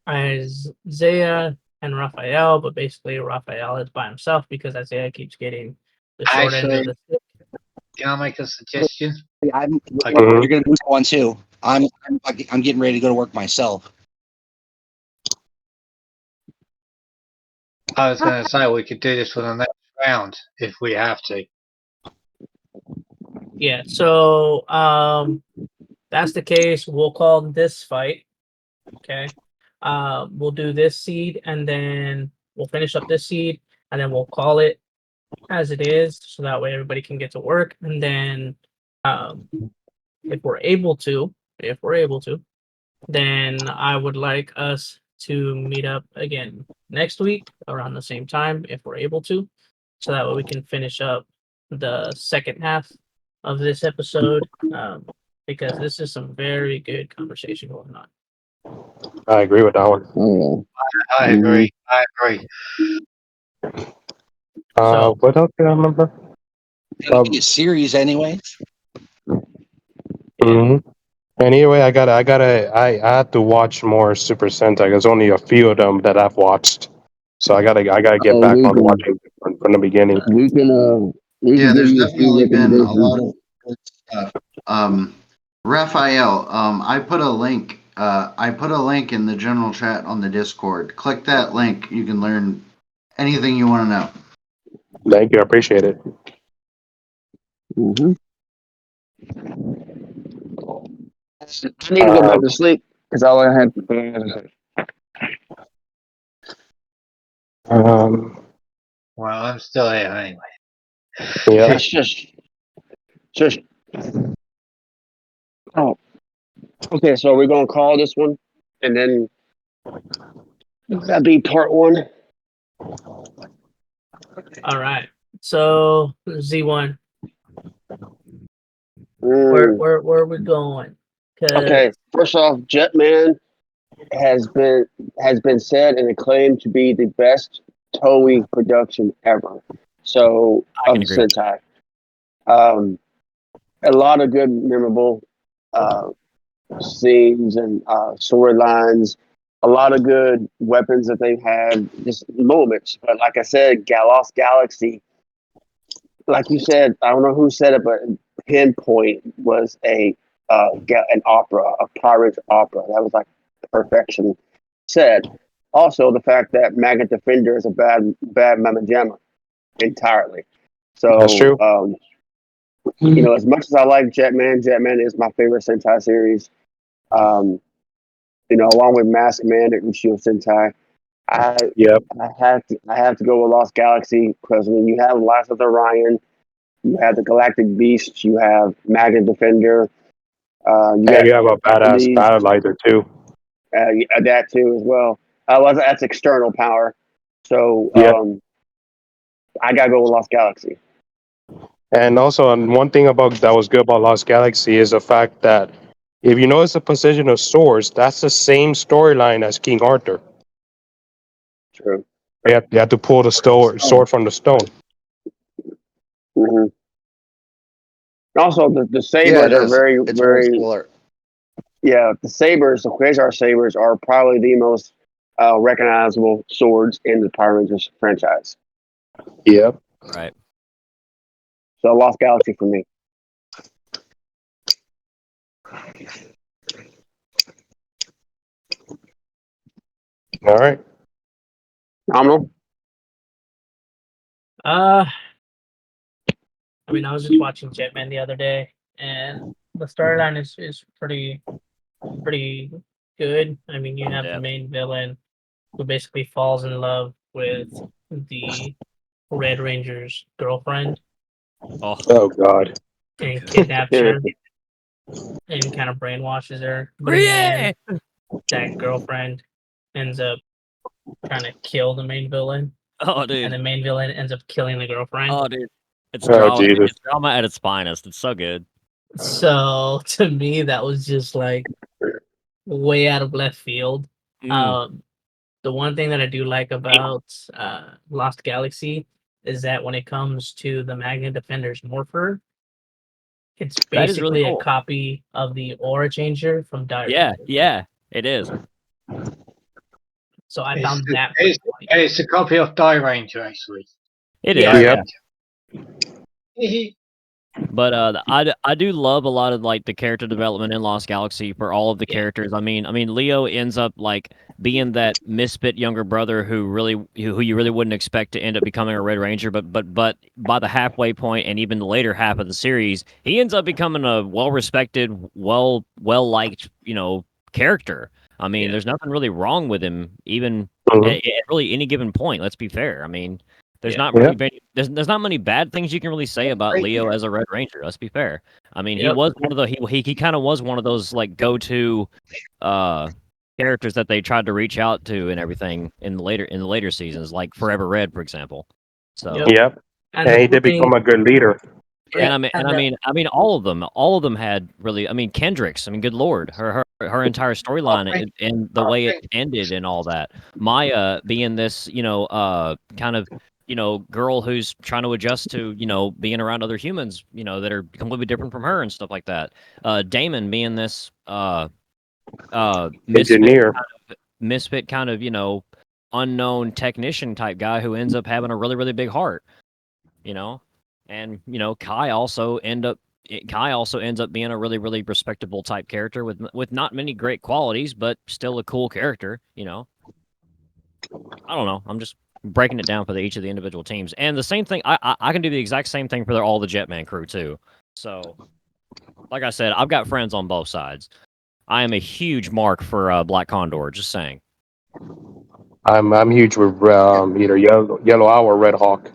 Isaiah and Raphael, but basically Raphael is by himself because Isaiah keeps getting the short end of the stick. Can I make a suggestion? I'm, Like- you're gonna do one too. I'm getting ready to go to work myself. I was gonna say we could do this for the next round if we have to. Yeah, so that's the case. We'll call this fight. Okay. We'll do this seed and then we'll finish up this seed and then we'll call it as it is so that way everybody can get to work. And then if we're able to, then I would like us to meet up again next week around the same time if we're able to. So that way we can finish up the second half of this episode. Because this is some very good conversation going on. I agree with that one. I agree. I agree. So- What else do I remember? It'll be a series anyway. hmm Anyway, I have to watch more Super Sentai. There's only a few of them that I've watched, so I gotta get back on watching from the beginning. We can Yeah, give there's you a few definitely been a recommendations. lot of good stuff. Raphael, I put a link. I put a link in the general chat on the Discord. Click that link. You can learn anything you want to know. Thank you, I appreciate it. Mm-hmm. I need to go back to sleep because all I had. Well, I'm still here anyway. Yeah. It's just. Oh, okay. So we're gonna call this one, and then that'd be part one. All right. So Z1, where are we going? 'Cause- Okay. First off, Jetman has been said and acclaimed to be the best Toei production ever. So I can of agree with Sentai, a lot of good, memorable scenes and storylines. A lot of good weapons that they've had, just moments. But like I said, Lost Galaxy, like you said, I don't know who said it, but Pinpoint was an opera, a pirate opera. That was like perfection. Said also the fact that Magnet Defender is a bad Mama Jamma entirely. So That's true. you know, as much as I like Jetman is my favorite Sentai series. You know, along with Masked Man and Uchiyo Sentai, I have to go with Lost Galaxy because when you have Last of Orion, you have the Galactic Beast, you have Magnet Defender, And you have a badass battleizer too. that too as well. That's external power. So I gotta go with Lost Galaxy. And also, one thing about that was good about Lost Galaxy is the fact that if you notice the position of swords, that's the same storyline as King Arthur. True. You have to pull the sword from the stone. Mm-hmm. Also, the sabers are very, It's very. old school art. Yeah, the sabers, the Quasar sabers, are probably the most recognizable swords in the Power Rangers franchise. Yeah. Right. So, Lost Galaxy for me. All right. Nominal. I mean, I was just watching Jetman the other day, and the storyline is pretty good. I mean, you have the Yeah. main villain who basically falls in love with the Red Ranger's girlfriend Oh, Oh God. and kidnaps Yeah. her and kind of brainwashes her. But in the yeah. end, that girlfriend ends up trying to kill the main villain, Oh, and dude. the main villain ends up killing the girlfriend. Oh, dude. It's Oh, drama. Jesus. It's drama at its finest. It's so good. So to me, that was just like way out of left field. Mm. The one thing that I do like about Lost Galaxy is that when it comes to the Magna Defender's Morpher, it's That is really basically a cool. copy of the Aura Changer from Yeah, Dire. yeah, it is. So I It's, found that it's, pretty funny. it's a copy of Die Ranger, actually. It is. Yeah. Yep. Yeah. But I do love a lot of like the character development in Lost Galaxy for all of the Yeah. characters. I mean, Leo ends up like being that misfit younger brother who you really wouldn't expect to end up becoming a Red Ranger, but by the halfway point and even the later half of the series, he ends up becoming a well-respected, well liked, character. I mean, Yeah. there's nothing really wrong with him, even Mhm. at really any given point. Let's be fair. I mean, there's Yeah. not Yeah. really there's not many bad things you can really say about Leo as a Red Ranger. Let's be fair. I mean, he Yep. was one of the he kind of was one of those like go-to characters that they tried to reach out to and everything in the later seasons, like Forever Red, for example. So Yep. Yep. And And the he cool did become thing, a good leader. and I and mean all of them had really. I mean, Kendrick's. I mean, good lord, her entire storyline and the way it ended and all that. Maya being this, kind of, girl who's trying to adjust to, being around other humans, that are completely different from her and stuff like that. Damon being this Engineer. misfit kind of, unknown technician type guy who ends up having a really, really big heart, and Kai also ends up being a really, really respectable type character with not many great qualities, but still a cool character. I don't know. I'm just breaking it down for each of the individual teams, and the same thing. I can do the exact same thing for all the Jetman crew too. So, like I said, I've got friends on both sides. I am a huge mark for Black Condor. Just saying. I'm huge with either Yellow Owl or Red Hawk.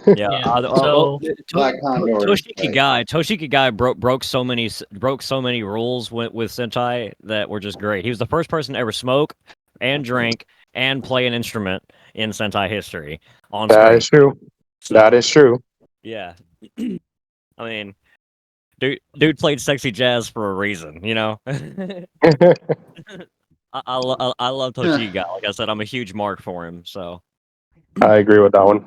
Yeah. Yeah. So Black Condor. Toshiki Guy broke so many rules with Sentai that were just great. He was the first person to ever smoke and drink and play an instrument in Sentai history on That screen. is true. So, That is true. yeah. I mean, dude played sexy jazz for a reason, I love Toshiki Guy. Like I said, I'm a huge mark for him. So I agree with that one.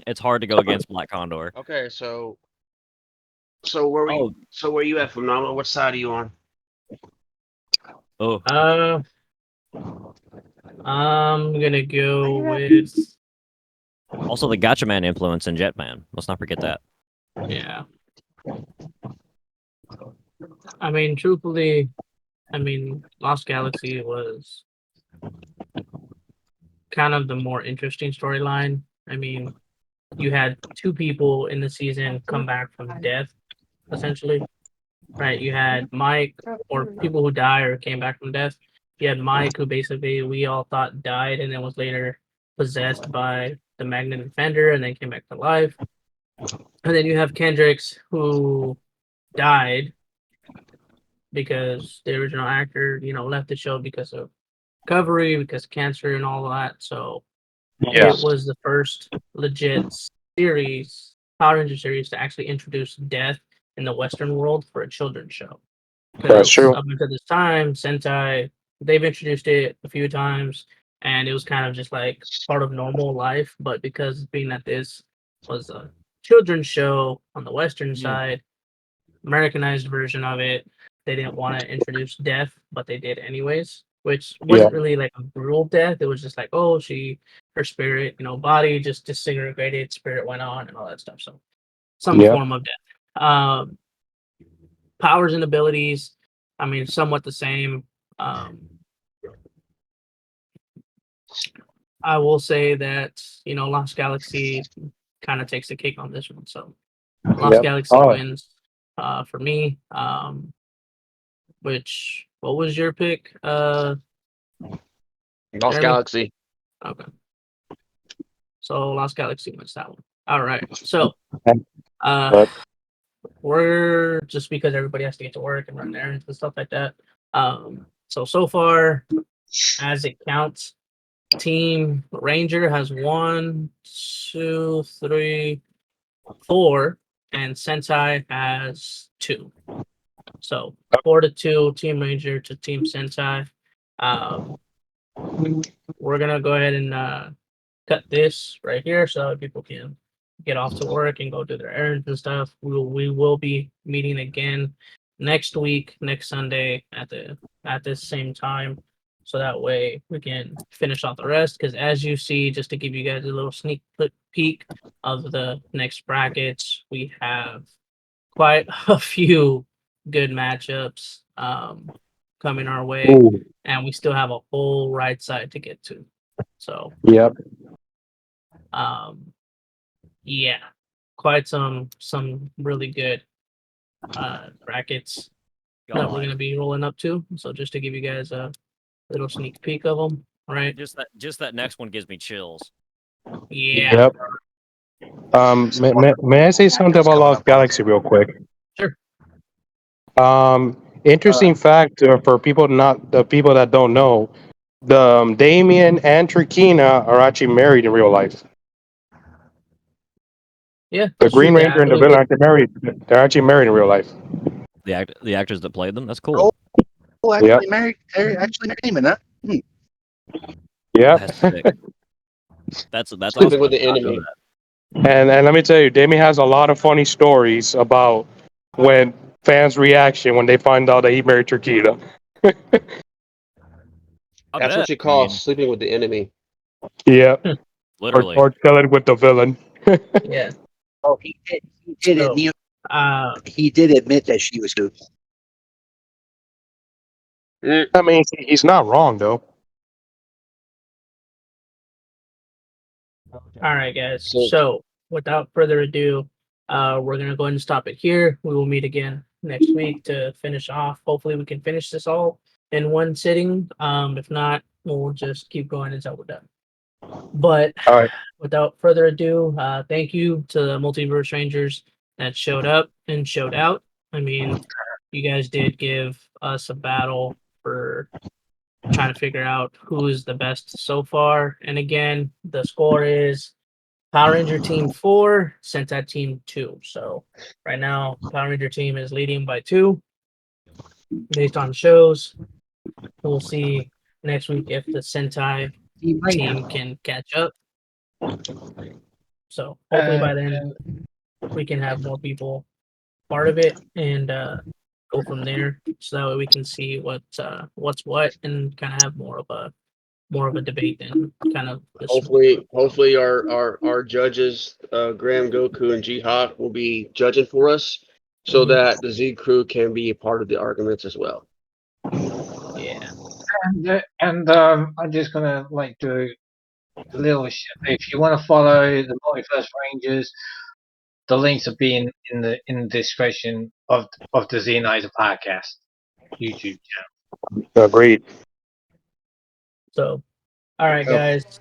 it's hard to go against Black Condor. Okay, so where were you at, Phenomenal? What side are you on? Oh, I'm gonna go with also the Gotcha Man influence in Jetman. Let's not forget that. yeah. I mean, truthfully, Lost Galaxy was kind of the more interesting storyline. I mean, you had two people in the season come back from death, essentially. Right? You had Mike, or people who die or came back from death. You had Mike, who basically we all thought died and then was later possessed by the Magnet Defender and then came back to life. And then you have Kendricks, who died because the original actor, left the show because of recovery, because of cancer and all that. So Yeah. it was the first legit series, Power Ranger series, to actually introduce death in the Western world for a children's show. That's Because true. up until this time, Sentai, they've introduced it a few times, and it was kind of just like part of normal life. But because being that this was a children's show on the Western side, Americanized version of it, they didn't want to introduce death, but they did anyways, which Yeah. wasn't really like a brutal death. It was just like, oh, her spirit, body just disintegrated, spirit went on, and all that stuff. So some Yeah. form of death. Powers and abilities, somewhat the same. I will say that Lost Galaxy kind of takes the cake on this one. So Lost Galaxy wins for me. What was your pick? Lost Jeremy? Galaxy. Okay. So Lost Galaxy wins that one. All right. So we're just because everybody has to get to work and run errands and stuff like that. So far, as it counts, Team Ranger has 1, 2, 3, 4, and Sentai has 2. So 4-2, Team Ranger to Team Sentai. We're gonna go ahead and cut this right here so people can get off to work and go do their errands and stuff. We will be meeting again next week, next Sunday at this same time, so that way we can finish off the rest. Because as you see, just to give you guys a little sneak peek of the next brackets, we have quite a few good matchups coming our way, and we still have a whole right side to get to. So yeah, quite some really good brackets that we're gonna be rolling up to. So just to give you guys a little sneak peek of them, right? Just that next one gives me chills. Yeah. May I say something about Lost Galaxy real quick? Sure. Interesting fact for people that don't know, the Damien and Trakina are actually married in real life. Yeah. The Green Ranger and the villain aren't married. They're actually married in real life. The actors that played them. That's cool. Oh, actually married. They're actually married, huh? Yeah. That's sick. That's Sleeping awesome. with the enemy. And let me tell you, Damien has a lot of funny stories about when fans' reaction when they find out that he married Trakina. That's what you call sleeping with the enemy. Yeah. Literally. Or chilling with the villain. Yeah. Oh, he did So, admit. He did admit that she was good. I mean, he's not wrong though. All right, guys. So without further ado, we're gonna go ahead and stop it here. We will meet again next week to finish off. Hopefully, we can finish this all in one sitting. If not, we'll just keep going until we're done. But without further ado, thank you to the Multiverse Rangers that showed up and showed out. I mean, you guys did give us a battle for trying to figure out who is the best so far. And again, the score is Power Ranger Team 4, Sentai Team 2. So right now, Power Ranger Team is leading by 2 based on shows. We'll see next week if the Sentai team can catch up. So hopefully by then we can have more people part of it and go from there. So that way we can see what's what and kind of have more of a debate than kind of this. Hopefully our judges, Graham, Goku, and Jihawk will be judging for us so that the Z crew can be a part of the arguments as well. Yeah. And I'm just gonna do a little. If you want to follow the Multiverse Rangers, the links will be in the description of the Zeonizer podcast YouTube channel. Agreed. So, all right, guys.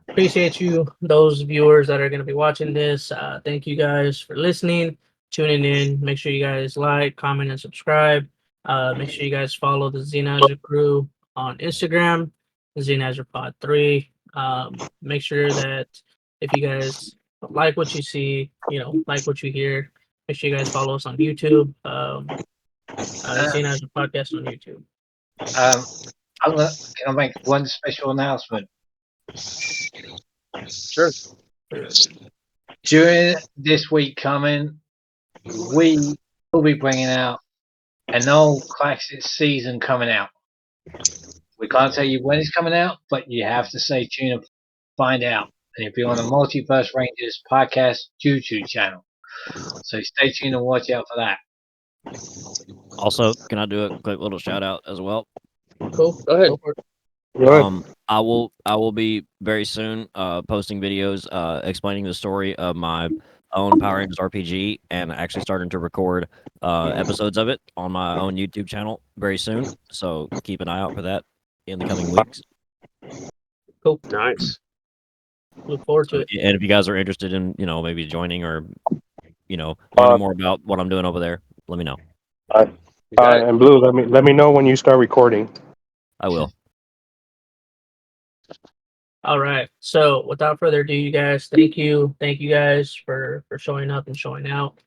Appreciate you, those viewers that are going to be watching this. Thank you guys for listening, tuning in. Make sure you guys like, comment, and subscribe. Make sure you guys follow the Zeonizer crew on Instagram, ZenizerPod3. Make sure that if you guys like what you see, like what you hear, make sure you guys follow us on YouTube. Zeonizer Podcast on YouTube. Can I make one special announcement? Sure. During this week coming, we will be bringing out an old classic season coming out. We can't tell you when it's coming out, but you have to stay tuned to find out. And it'll be on the Multiverse Rangers podcast YouTube channel. So stay tuned and watch out for that. Also, can I do a quick little shout out as well? Cool. Go ahead. I will be very soon posting videos explaining the story of my own Power Rangers RPG and actually starting to record episodes of it on my own YouTube channel very soon. So keep an eye out for that in the coming weeks. Cool. Nice. Look forward to it. And if you guys are interested in, maybe joining or, learning more about what I'm doing over there, let me know. And Blue, let me know when you start recording. I will. All right. So without further ado, you guys, thank you guys for showing up and showing out.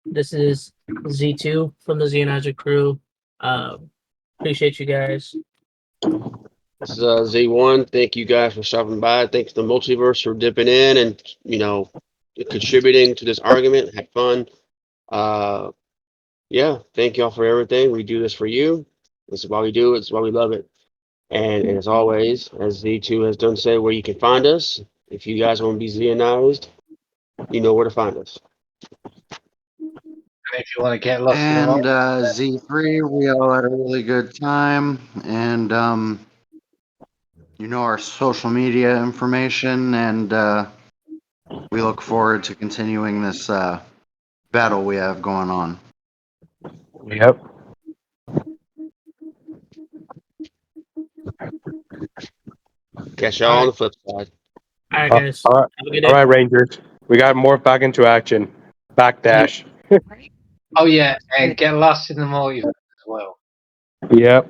This is Z2 from the Zeonizer crew. Appreciate you guys. This is Z1. Thank you guys for stopping by. Thanks to the Multiverse for dipping in and contributing to this argument. Had fun. Yeah, thank y'all for everything. We do this for you. This is why we do it. It's why we love it. And as always, as Z2 has done say, where you can find us. If you guys want to be Zeonized, you know where to find us. And if you want to get lost in the And world, Z3, we all had a really good time. And, our social media information. And we look forward to continuing this battle we have going on. Yep. Catch y'all on the flip side. All right, guys. All right. Have a good day. All right, Rangers. We got more back into action. Backdash. oh yeah, and get lost in the multiverse as well. Yep.